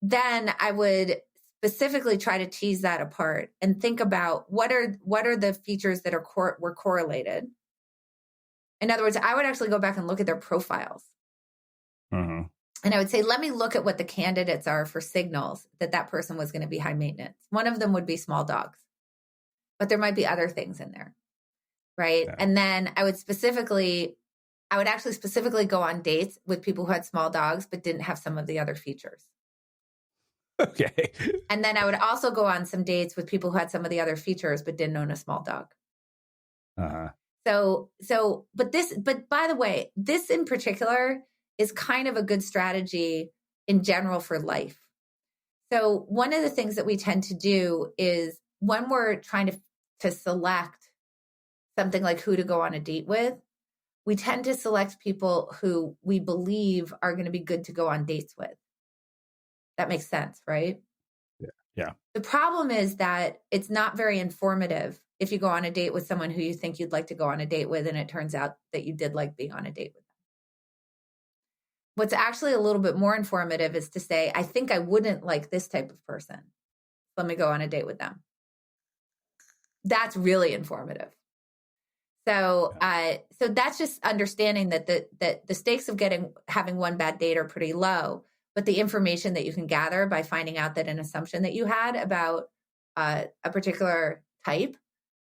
Then I would specifically try to tease that apart and think about what are the features that were correlated. In other words, I would actually go back and look at their profiles. Mm-hmm. And I would say, let me look at what the candidates are for signals that person was going to be high maintenance. One of them would be small dogs, but there might be other things in there, right? Yeah. And then I would actually specifically go on dates with people who had small dogs but didn't have some of the other features. Okay. And then I would also go on some dates with people who had some of the other features but didn't own a small dog. Uh-huh. But by the way, this in particular is kind of a good strategy in general for life. So one of the things that we tend to do is, when we're trying to select something like who to go on a date with, we tend to select people who we believe are going to be good to go on dates with. That makes sense, right? Yeah. The problem is that it's not very informative if you go on a date with someone who you think you'd like to go on a date with, and it turns out that you did like being on a date with them. What's actually a little bit more informative is to say, I think I wouldn't like this type of person. Let me go on a date with them. That's really informative. So that's just understanding that the stakes of having one bad date are pretty low, but the information that you can gather by finding out that an assumption that you had about a particular type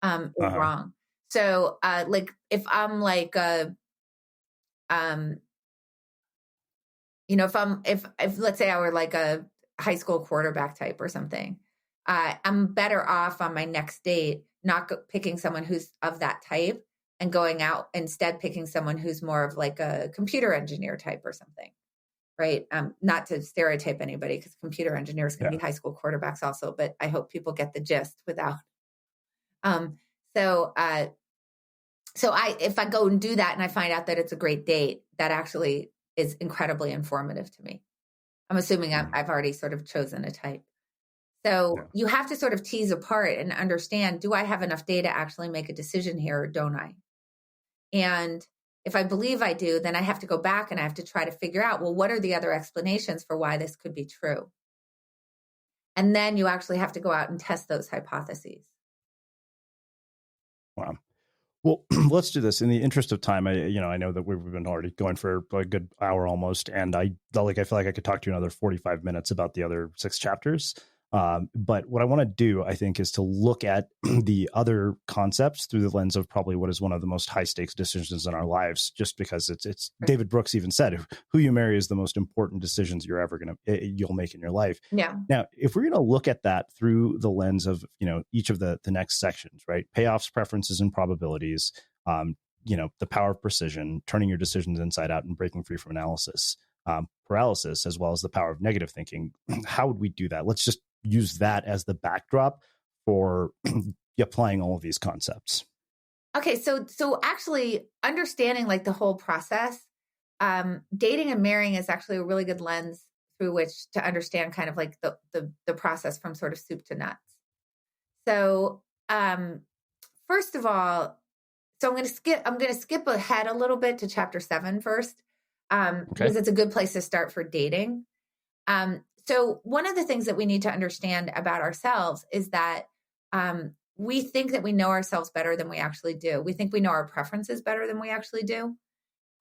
is wrong. So like, if I'm like if let's say I were like a high school quarterback type or something, I'm better off on my next date not picking someone who's of that type and going out instead picking someone who's more of like a computer engineer type or something, right? Not to stereotype anybody, because computer engineers can be high school quarterbacks also, but I hope people get the gist without. So if I go and do that and I find out that it's a great date, that actually is incredibly informative to me. I'm assuming I've already sort of chosen a type. So you have to sort of tease apart and understand, do I have enough data to actually make a decision here or don't I? And if I believe I do, then I have to go back and I have to try to figure out, well, what are the other explanations for why this could be true? And then you actually have to go out and test those hypotheses. Wow. Well, let's do this in the interest of time. I know that we've been already going for a good hour almost, and I feel like I could talk to you another 45 minutes about the other 6 chapters. But what I want to do, I think, is to look at the other concepts through the lens of probably what is one of the most high stakes decisions in our lives, just because it's David Brooks even said, who you marry is the most important decisions you'll make in your life. Yeah. Now, if we're going to look at that through the lens of, each of the next sections, right? Payoffs, preferences, and probabilities, the power of precision, turning your decisions inside out and breaking free from analysis, paralysis, as well as the power of negative thinking. How would we do that? Let's just use that as the backdrop for applying all of these concepts. Okay. So actually understanding like the whole process, dating and marrying is actually a really good lens through which to understand kind of like the process from sort of soup to nuts. So, first of all, I'm going to skip ahead a little bit to chapter 7 first, because it's a good place to start for dating. So one of the things that we need to understand about ourselves is that we think that we know ourselves better than we actually do. We think we know our preferences better than we actually do.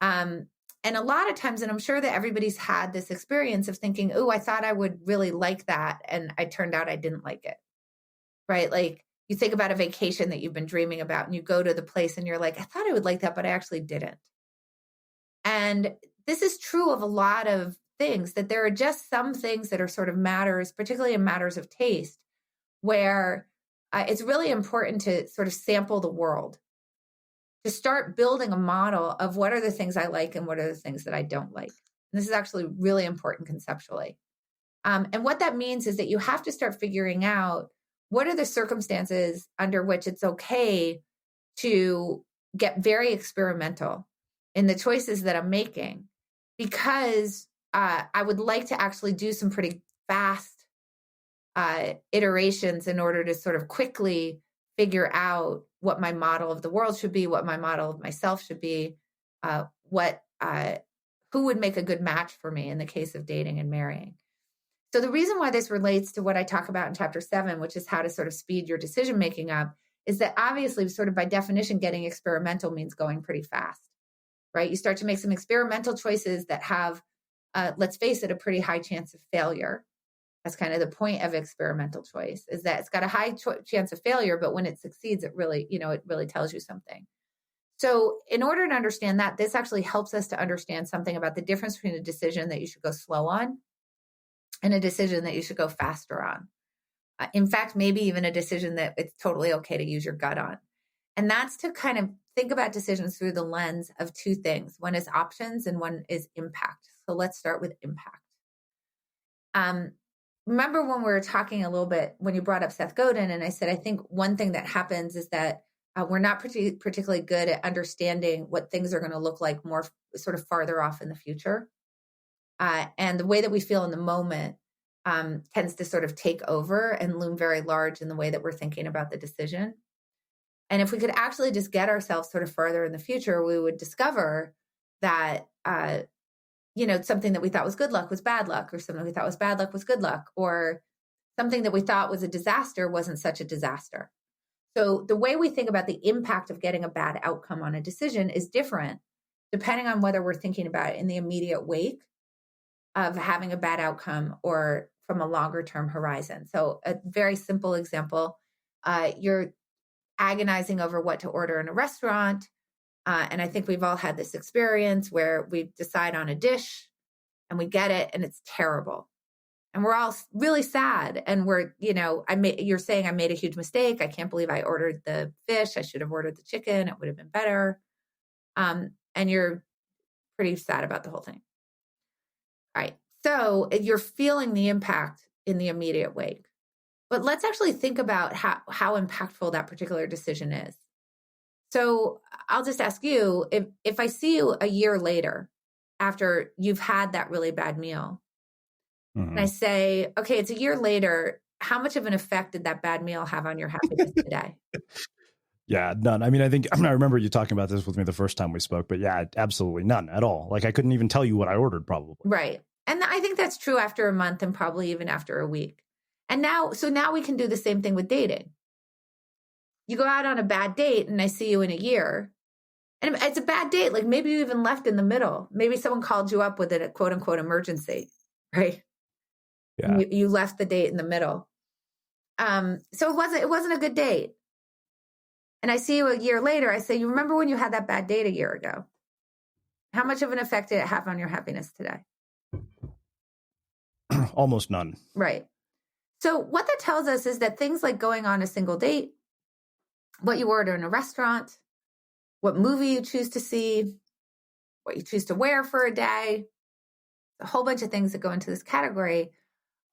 And a lot of times, and I'm sure that everybody's had this experience of thinking, oh, I thought I would really like that. And I turned out I didn't like it, right? Like you think about a vacation that you've been dreaming about and you go to the place and you're like, I thought I would like that, but I actually didn't. And this is true of a lot of things, that there are just some things that are sort of matters, particularly in matters of taste, where it's really important to sort of sample the world, to start building a model of what are the things I like and what are the things that I don't like. And this is actually really important conceptually. And what that means is that you have to start figuring out what are the circumstances under which it's okay to get very experimental in the choices that I'm making, because I would like to actually do some pretty fast iterations in order to sort of quickly figure out what my model of the world should be, what my model of myself should be, who would make a good match for me in the case of dating and marrying. So the reason why this relates to what I talk about in chapter 7, which is how to sort of speed your decision-making up, is that obviously sort of by definition, getting experimental means going pretty fast, right? You start to make some experimental choices that have, let's face it, a pretty high chance of failure. That's kind of the point of experimental choice, is that it's got a high chance of failure, but when it succeeds, it really tells you something. So in order to understand that, this actually helps us to understand something about the difference between a decision that you should go slow on and a decision that you should go faster on. In fact, maybe even a decision that it's totally okay to use your gut on. And that's to kind of think about decisions through the lens of 2 things. One is options and one is impact. So let's start with impact. Remember when we were talking a little bit, when you brought up Seth Godin, and I said, I think one thing that happens is that we're not particularly good at understanding what things are going to look like more sort of farther off in the future. And the way that we feel in the moment tends to sort of take over and loom very large in the way that we're thinking about the decision. And if we could actually just get ourselves sort of further in the future, we would discover that, something that we thought was good luck was bad luck, or something we thought was bad luck was good luck, or something that we thought was a disaster wasn't such a disaster. So the way we think about the impact of getting a bad outcome on a decision is different depending on whether we're thinking about it in the immediate wake of having a bad outcome or from a longer term horizon. So a very simple example, you're agonizing over what to order in a restaurant. And I think we've all had this experience where we decide on a dish and we get it and it's terrible. And we're all really sad. And you're saying I made a huge mistake. I can't believe I ordered the fish. I should have ordered the chicken. It would have been better. And you're pretty sad about the whole thing. Right. So you're feeling the impact in the immediate wake. But let's actually think about how impactful that particular decision is. So I'll just ask you, if I see you a year later after you've had that really bad meal, and I say, okay, it's a year later, how much of an effect did that bad meal have on your happiness today? Yeah, none. I mean, I remember you talking about this with me the first time we spoke, but yeah, absolutely none at all. Like I couldn't even tell you what I ordered probably. Right. And I think that's true after a month and probably even after a week. And now we can do the same thing with dating. You go out on a bad date and I see you in a year and it's a bad date. Like maybe you even left in the middle. Maybe someone called you up with a quote unquote emergency, right? Yeah. You left the date in the middle. So it wasn't a good date. And I see you a year later. I say, you remember when you had that bad date a year ago? How much of an effect did it have on your happiness today? Almost none. Right. So what that tells us is that things like going on a single date, what you order in a restaurant, what movie you choose to see, what you choose to wear for a day, a whole bunch of things that go into this category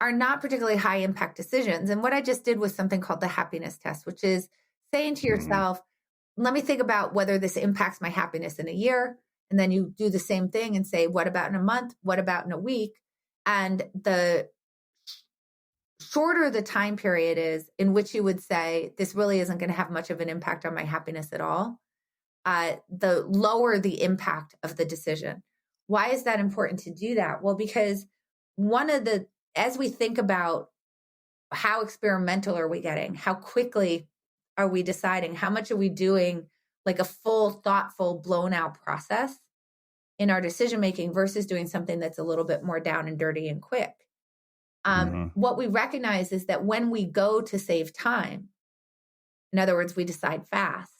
are not particularly high impact decisions. And what I just did was something called the happiness test, which is saying to yourself, let me think about whether this impacts my happiness in a year. And then you do the same thing and say, what about in a month? What about in a week? And the shorter the time period is in which you would say, this really isn't going to have much of an impact on my happiness at all, the lower the impact of the decision. Why is that important to do that? Well, because as we think about how experimental are we getting, how quickly are we deciding, how much are we doing like a full, thoughtful, blown out process in our decision making versus doing something that's a little bit more down and dirty and quick. What we recognize is that when we go to save time, in other words, we decide fast,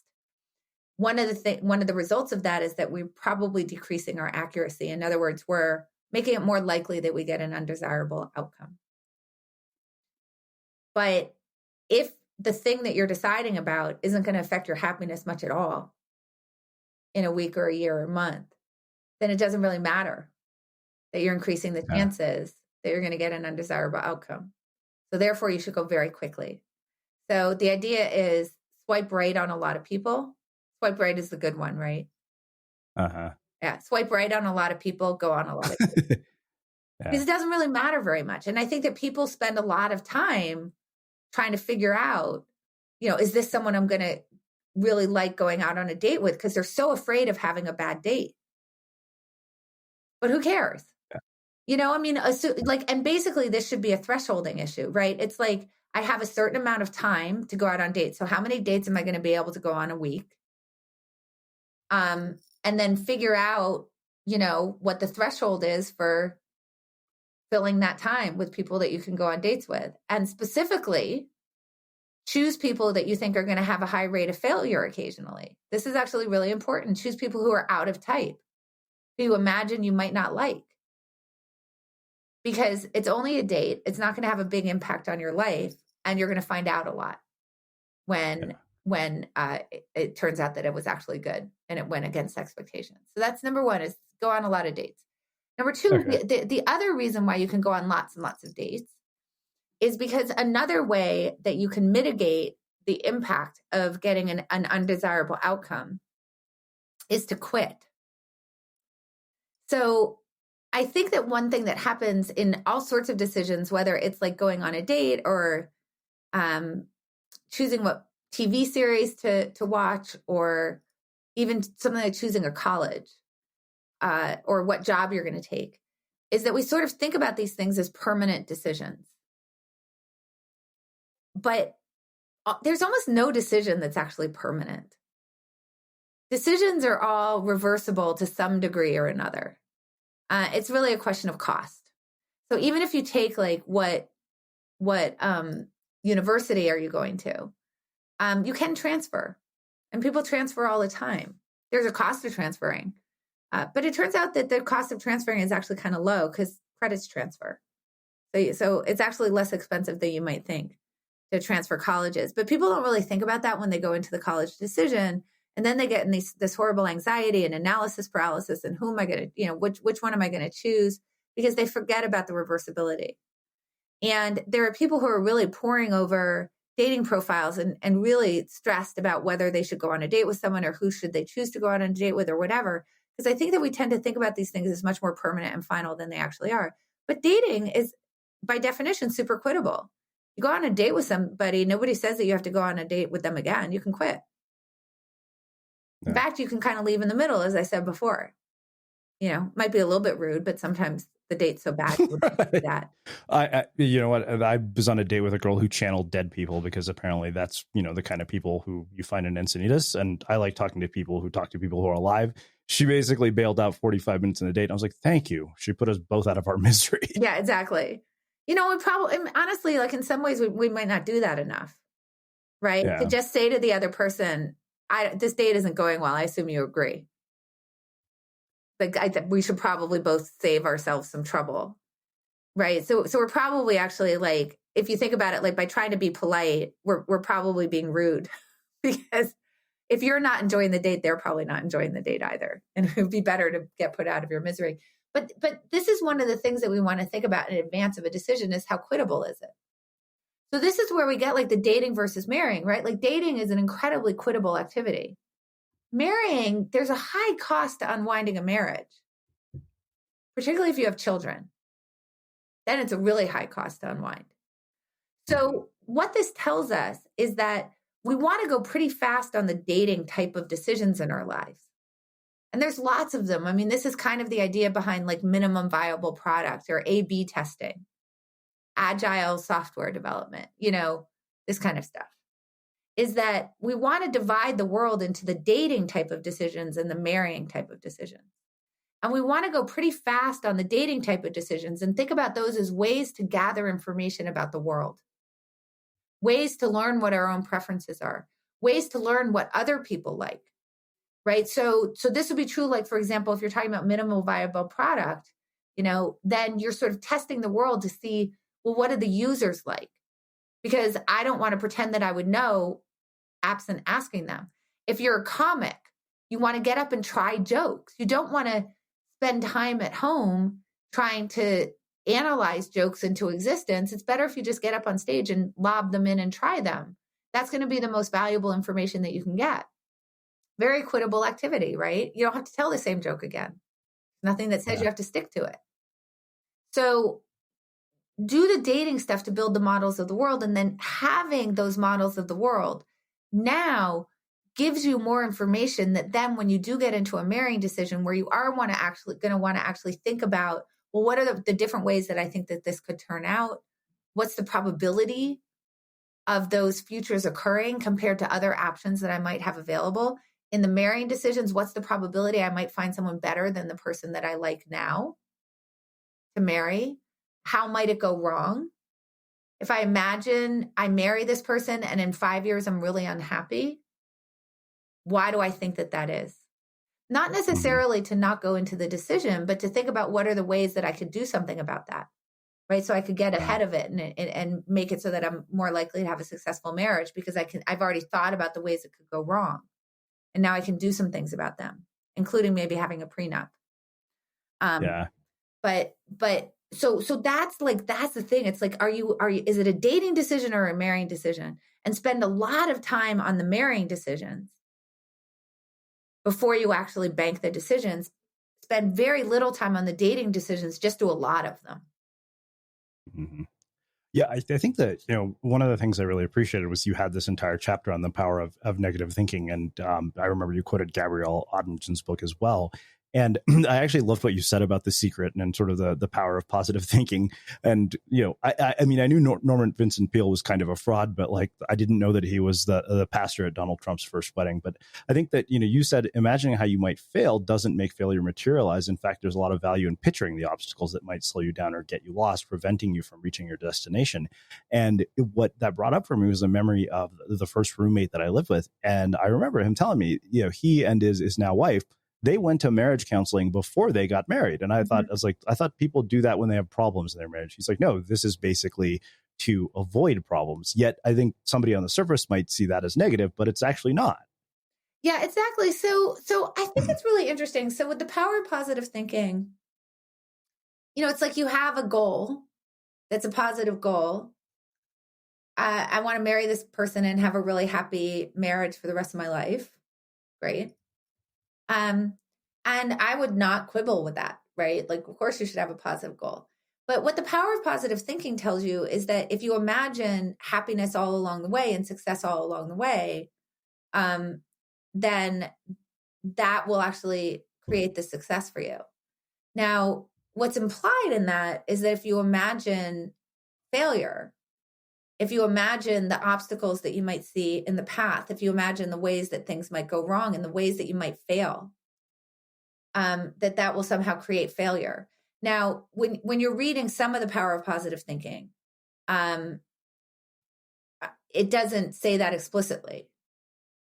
one of the results of that is that we're probably decreasing our accuracy. In other words, we're making it more likely that we get an undesirable outcome. But if the thing that you're deciding about isn't going to affect your happiness much at all in a week or a year or a month, then it doesn't really matter that you're increasing the chances that you're going to get an undesirable outcome. So therefore, you should go very quickly. So the idea is swipe right on a lot of people. Swipe right is the good one, right? Yeah, swipe right on a lot of people, go on a lot of people. Because it doesn't really matter very much. And I think that people spend a lot of time trying to figure out, is this someone I'm going to really like going out on a date with? Because they're so afraid of having a bad date. But who cares? And basically this should be a thresholding issue, right? It's like, I have a certain amount of time to go out on dates. So how many dates am I going to be able to go on a week? And then figure out, what the threshold is for filling that time with people that you can go on dates with. And specifically, choose people that you think are going to have a high rate of failure occasionally. This is actually really important. Choose people who are out of type, who you imagine you might not like. Because it's only a date. It's not going to have a big impact on your life. And you're going to find out a lot when it turns out that it was actually good and it went against expectations. So that's number one, is go on a lot of dates. Number two, the other reason why you can go on lots and lots of dates is because another way that you can mitigate the impact of getting an undesirable outcome is to quit. So I think that one thing that happens in all sorts of decisions, whether it's like going on a date or choosing what TV series to watch, or even something like choosing a college or what job you're going to take, is that we sort of think about these things as permanent decisions. But there's almost no decision that's actually permanent. Decisions are all reversible to some degree or another. It's really a question of cost. So even if you take like what university are you going to, you can transfer, and people transfer all the time. There's a cost to transferring, but it turns out that the cost of transferring is actually kind of low because credits transfer. So it's actually less expensive than you might think to transfer colleges. But people don't really think about that when they go into the college decision. And then they get in this horrible anxiety and analysis paralysis. And who am I going to, which one am I going to choose? because they forget about the reversibility. And there are people who are really poring over dating profiles and really stressed about whether they should go on a date with someone or who should they choose to go on a date with or whatever. Because I think that we tend to think about these things as much more permanent and final than they actually are. But dating is, by definition, super quittable. You go on a date with somebody, nobody says that you have to go on a date with them again. You can quit. Yeah. In fact, you can kind of leave in the middle, as I said before. Might be a little bit rude, but sometimes the date's so bad you would do that. I you know what? I was on a date with a girl who channeled dead people because apparently that's, the kind of people who you find in Encinitas. And I like talking to people who talk to people who are alive. She basically bailed out 45 minutes in the date. I was like, thank you. She put us both out of our misery. Yeah, exactly. We probably, honestly, like in some ways we might not do that enough, right? Yeah. To just say to the other person, this date isn't going well. I assume you agree. Like we should probably both save ourselves some trouble, right? So we're probably actually, like, if you think about it, like by trying to be polite, we're probably being rude because if you're not enjoying the date, they're probably not enjoying the date either, and it would be better to get put out of your misery. But this is one of the things that we want to think about in advance of a decision is how quittable is it? So this is where we get like the dating versus marrying, right? Like dating is an incredibly quittable activity. Marrying, there's a high cost to unwinding a marriage, particularly if you have children. Then it's a really high cost to unwind. So what this tells us is that we want to go pretty fast on the dating type of decisions in our lives. And there's lots of them. I mean, this is kind of the idea behind like minimum viable product or A/B testing, agile software development, this kind of stuff. Is that we want to divide the world into the dating type of decisions and the marrying type of decisions. And we want to go pretty fast on the dating type of decisions and think about those as ways to gather information about the world, ways to learn what our own preferences are, ways to learn what other people like, right? So this would be true, like, for example, if you're talking about minimal viable product, then you're sort of testing the world to see, well, what are the users like? Because I don't want to pretend that I would know absent asking them. If you're a comic, you want to get up and try jokes. You don't want to spend time at home trying to analyze jokes into existence. It's better if you just get up on stage and lob them in and try them. That's going to be the most valuable information that you can get. Very quittable activity, right? You don't have to tell the same joke again. Nothing that says you have to stick to it. So do the dating stuff to build the models of the world, and then having those models of the world now gives you more information that then when you do get into a marrying decision where you are going to want to actually think about, well, what are the different ways that I think that this could turn out? What's the probability of those futures occurring compared to other options that I might have available? In the marrying decisions, what's the probability I might find someone better than the person that I like now to marry? How might it go wrong? If I imagine I marry this person and in 5 years I'm really unhappy, why do I think that is? Not necessarily to not go into the decision, but to think about what are the ways that I could do something about that, right? So I could get ahead of it and make it so that I'm more likely to have a successful marriage because I've already thought about the ways it could go wrong. And now I can do some things about them, including maybe having a prenup. But so that's the thing. It's like, is it a dating decision or a marrying decision? And spend a lot of time on the marrying decisions before you actually bank the decisions. Spend very little time on the dating decisions, just do a lot of them. Mm-hmm. Yeah, I think that, one of the things I really appreciated was you had this entire chapter on the power of negative thinking. And I remember you quoted Gabrielle Oettingen's book as well. And I actually loved what you said about The Secret and sort of the power of positive thinking. And, I mean, I knew Norman Vincent Peale was kind of a fraud, but I didn't know that he was the pastor at Donald Trump's first wedding. But I think that, you said imagining how you might fail doesn't make failure materialize. In fact, there's a lot of value in picturing the obstacles that might slow you down or get you lost, preventing you from reaching your destination. And what that brought up for me was a memory of the first roommate that I lived with. And I remember him telling me, he and his now wife, they went to marriage counseling before they got married. And I thought people do that when they have problems in their marriage. He's like, no, this is basically to avoid problems. Yet I think somebody on the surface might see that as negative, but it's actually not. Yeah, exactly. So I think it's really interesting. So with the power of positive thinking, it's like you have a goal that's a positive goal. I want to marry this person and have a really happy marriage for the rest of my life. Great. And I would not quibble with that, right? Like, of course you should have a positive goal. But what the power of positive thinking tells you is that if you imagine happiness all along the way and success all along the way, then that will actually create the success for you. Now, what's implied in that is that if you imagine failure, if you imagine the obstacles that you might see in the path, if you imagine the ways that things might go wrong and the ways that you might fail, that will somehow create failure. Now, when you're reading some of the power of positive thinking, it doesn't say that explicitly,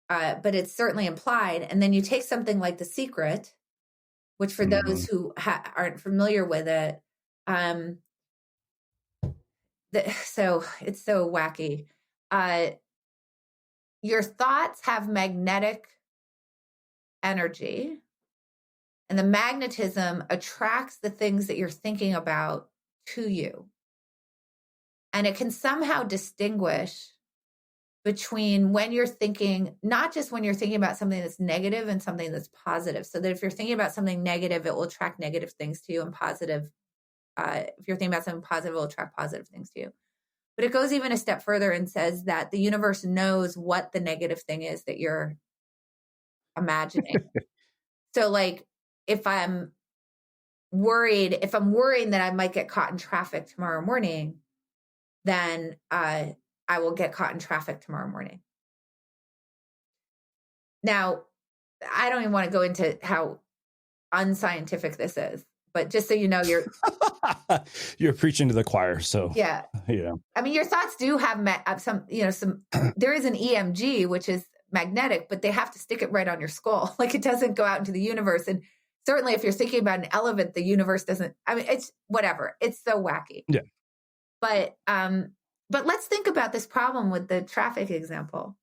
but it's certainly implied. And then you take something like The Secret, which for those who aren't familiar with it, so it's so wacky. Your thoughts have magnetic energy, and the magnetism attracts the things that you're thinking about to you. And it can somehow distinguish between when you're thinking, not just when you're thinking about something that's negative and something that's positive. So that if you're thinking about something negative, it will attract negative things to you, and positive. If you're thinking about something positive, it will attract positive things to you. But it goes even a step further and says that the universe knows what the negative thing is that you're imagining. So like, if I'm worried that I might get caught in traffic tomorrow morning, then I will get caught in traffic tomorrow morning. Now, I don't even want to go into how unscientific this is, but just so you know, you're preaching to the choir. So yeah. I mean, your thoughts do have some, there is an EMG, which is magnetic, but they have to stick it right on your skull. Like, it doesn't go out into the universe. And certainly if you're thinking about an elephant, the universe doesn't, it's whatever. It's so wacky. Yeah. But let's think about this problem with the traffic example.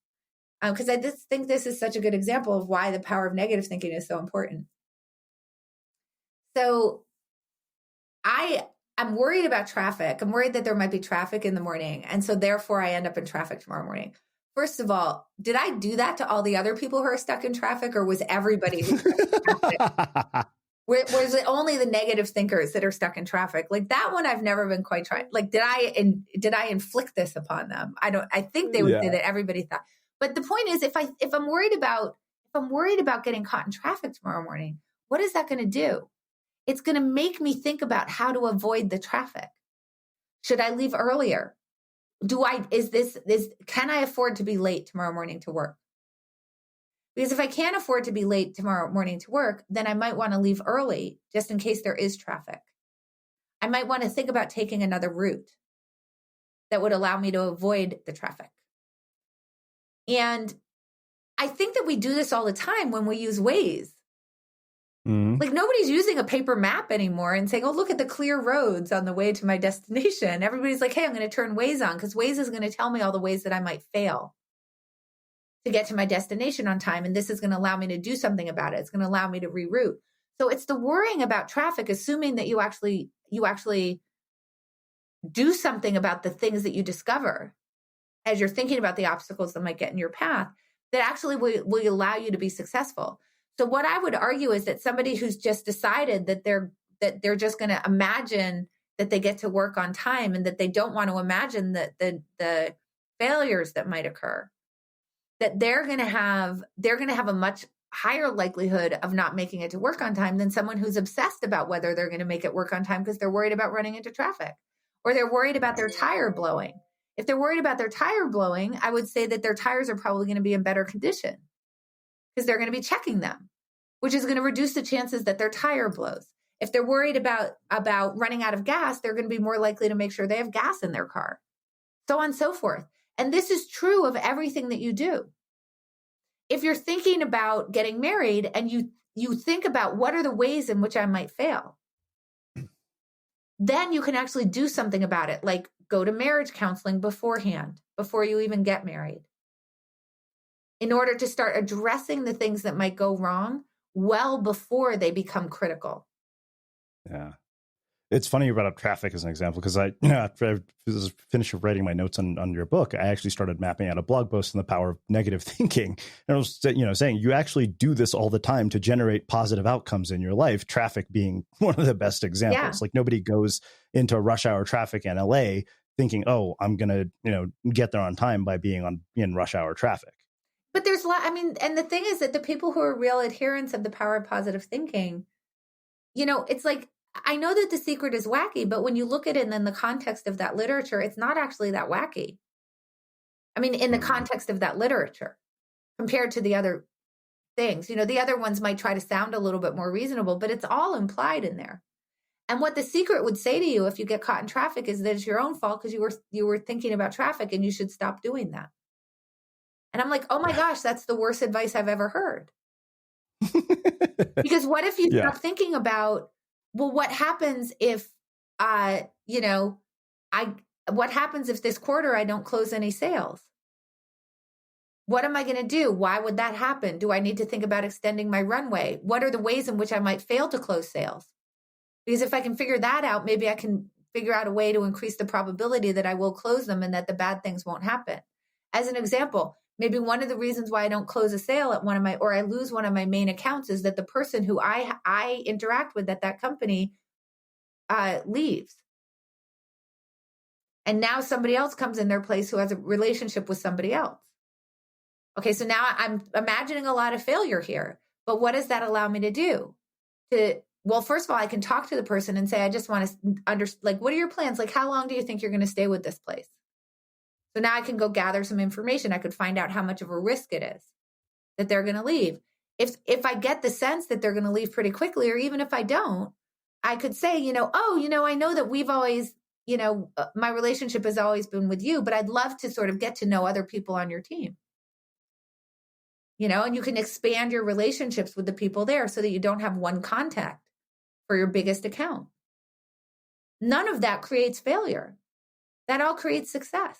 Because I just think this is such a good example of why the power of negative thinking is so important. So I'm worried about traffic. I'm worried that there might be traffic in the morning. And so therefore I end up in traffic tomorrow morning. First of all, did I do that to all the other people who are stuck in traffic, or was everybody who's stuck in traffic? Was it only the negative thinkers that are stuck in traffic? Like, that one I've never been quite trying. Like, did I inflict this upon them? I think they would say that everybody thought. But the point is, if I'm worried about getting caught in traffic tomorrow morning, what is that going to do? It's going to make me think about how to avoid the traffic. Should I leave earlier? Can I afford to be late tomorrow morning to work? Because if I can't afford to be late tomorrow morning to work, then I might want to leave early just in case there is traffic. I might want to think about taking another route that would allow me to avoid the traffic. And I think that we do this all the time when we use Waze. Like, nobody's using a paper map anymore and saying, oh, look at the clear roads on the way to my destination. Everybody's like, hey, I'm going to turn Waze on, because Waze is going to tell me all the ways that I might fail to get to my destination on time. And this is going to allow me to do something about it. It's going to allow me to reroute. So it's the worrying about traffic, assuming that you actually do something about the things that you discover as you're thinking about the obstacles that might get in your path, that actually will allow you to be successful. So what I would argue is that somebody who's just decided that they're just going to imagine that they get to work on time, and that they don't want to imagine that the failures that might occur, that they're going to have a much higher likelihood of not making it to work on time than someone who's obsessed about whether they're going to make it work on time because they're worried about running into traffic, or they're worried about their tire blowing. If they're worried about their tire blowing, I would say that their tires are probably going to be in better condition, because they're going to be checking them, which is going to reduce the chances that their tire blows. If they're worried about running out of gas, they're going to be more likely to make sure they have gas in their car, so on and so forth. And this is true of everything that you do. If you're thinking about getting married and you think about what are the ways in which I might fail, then you can actually do something about it, like go to marriage counseling beforehand, before you even get married, in order to start addressing the things that might go wrong well before they become critical. Yeah. It's funny you brought up traffic as an example, because after I finished writing my notes on your book, I actually started mapping out a blog post on the power of negative thinking. And I was, saying you actually do this all the time to generate positive outcomes in your life. Traffic being one of the best examples. Like nobody goes into rush hour traffic in LA thinking, oh, I'm going to, get there on time by being in rush hour traffic. But there's and the thing is that the people who are real adherents of the power of positive thinking, it's like, I know that The Secret is wacky, but when you look at it in the context of that literature, it's not actually that wacky. I mean, in the context of that literature, compared to the other things, the other ones might try to sound a little bit more reasonable, but it's all implied in there. And what The Secret would say to you if you get caught in traffic is that it's your own fault because you were thinking about traffic and you should stop doing that. And I'm like, oh my gosh, that's the worst advice I've ever heard. Because what if you stop thinking about, well, what happens if, what happens if this quarter I don't close any sales? What am I going to do? Why would that happen? Do I need to think about extending my runway? What are the ways in which I might fail to close sales? Because if I can figure that out, maybe I can figure out a way to increase the probability that I will close them and that the bad things won't happen. As an example, maybe one of the reasons why I don't close a sale at or I lose one of my main accounts is that the person who I interact with at that company leaves. And now somebody else comes in their place who has a relationship with somebody else. Okay, so now I'm imagining a lot of failure here. But what does that allow me to do? Well, first of all, I can talk to the person and say, I just want to what are your plans? Like, how long do you think you're going to stay with this place? So now I can go gather some information. I could find out how much of a risk it is that they're going to leave. If I get the sense that they're going to leave pretty quickly, or even if I don't, I could say, I know that we've always, my relationship has always been with you, but I'd love to sort of get to know other people on your team. And you can expand your relationships with the people there so that you don't have one contact for your biggest account. None of that creates failure. That all creates success.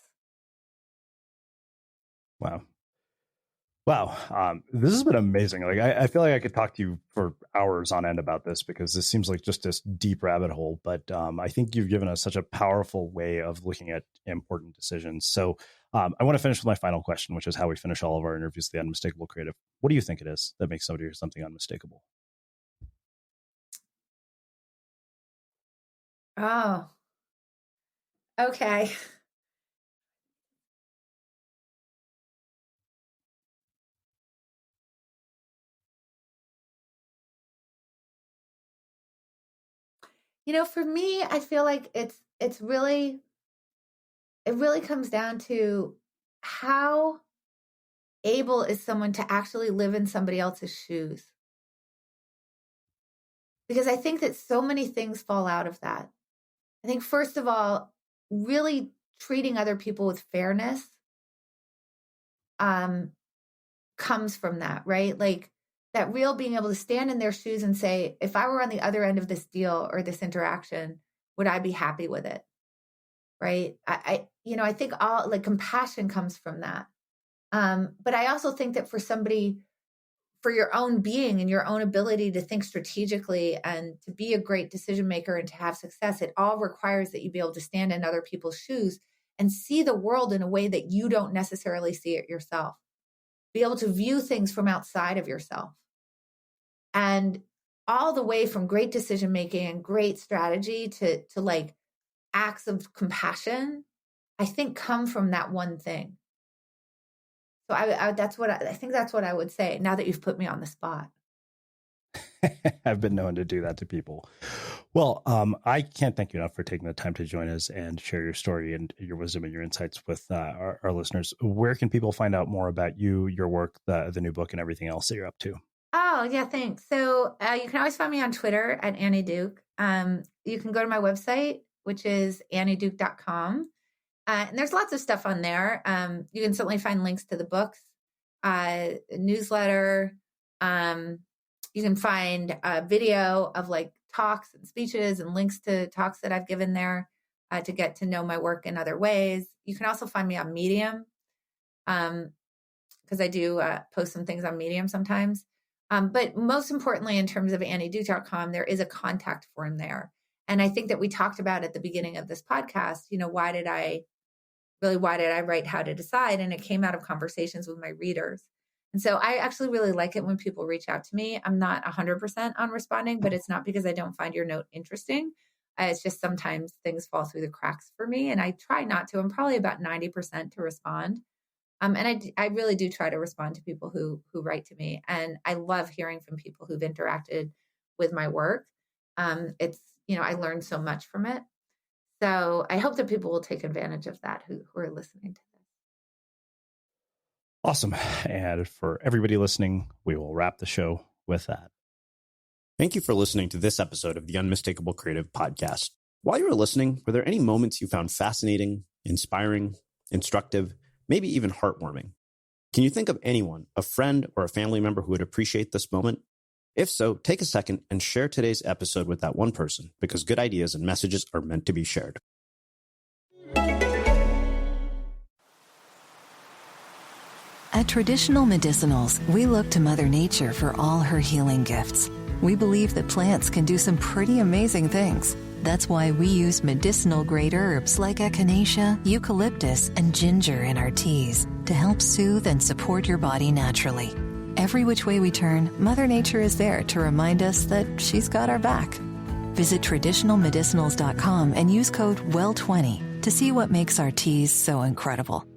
Wow. This has been amazing. Like, I feel like I could talk to you for hours on end about this, because this seems like just this deep rabbit hole. But I think you've given us such a powerful way of looking at important decisions. So I want to finish with my final question, which is how we finish all of our interviews, the unmistakable creative. What do you think it is that makes somebody or something unmistakable? Oh, okay. For me, I feel like it really comes down to how able is someone to actually live in somebody else's shoes. Because I think that so many things fall out of that. I think, first of all, really treating other people with fairness comes from that, right? Like that real being able to stand in their shoes and say, if I were on the other end of this deal or this interaction, would I be happy with it? Right? I think all like compassion comes from that. But I also think that for your own being and your own ability to think strategically and to be a great decision maker and to have success, it all requires that you be able to stand in other people's shoes and see the world in a way that you don't necessarily see it yourself. Be able to view things from outside of yourself. And all the way from great decision making and great strategy to like acts of compassion, I think come from that one thing. So I think that's what I would say now that you've put me on the spot. I've been known to do that to people. Well, I can't thank you enough for taking the time to join us and share your story and your wisdom and your insights with our listeners. Where can people find out more about you, your work, the new book, and everything else that you're up to? Oh, yeah, thanks. So you can always find me on Twitter at Annie Duke. You can go to my website, which is annieduke.com. And there's lots of stuff on there. You can certainly find links to the books, newsletter. You can find a video of like talks and speeches and links to talks that I've given there to get to know my work in other ways. You can also find me on Medium because I do post some things on Medium sometimes. But most importantly, in terms of annieduke.com, there is a contact form there. And I think that we talked about at the beginning of this podcast, why did I write How to Decide? And it came out of conversations with my readers. And so I actually really like it when people reach out to me. I'm not 100% on responding, but it's not because I don't find your note interesting. It's just sometimes things fall through the cracks for me, and I try not to. I'm probably about 90% to respond. And I really do try to respond to people who write to me. And I love hearing from people who've interacted with my work. It's, I learned so much from it. So I hope that people will take advantage of that who are listening to this. Awesome. And for everybody listening, we will wrap the show with that. Thank you for listening to this episode of the Unmistakable Creative Podcast. While you were listening, were there any moments you found fascinating, inspiring, instructive, maybe even heartwarming? Can you think of anyone, a friend or a family member who would appreciate this moment? If so, take a second and share today's episode with that one person, because good ideas and messages are meant to be shared. At Traditional Medicinals, we look to Mother Nature for all her healing gifts. We believe that plants can do some pretty amazing things. That's why we use medicinal-grade herbs like echinacea, eucalyptus, and ginger in our teas to help soothe and support your body naturally. Every which way we turn, Mother Nature is there to remind us that she's got our back. Visit traditionalmedicinals.com and use code WELL20 to see what makes our teas so incredible.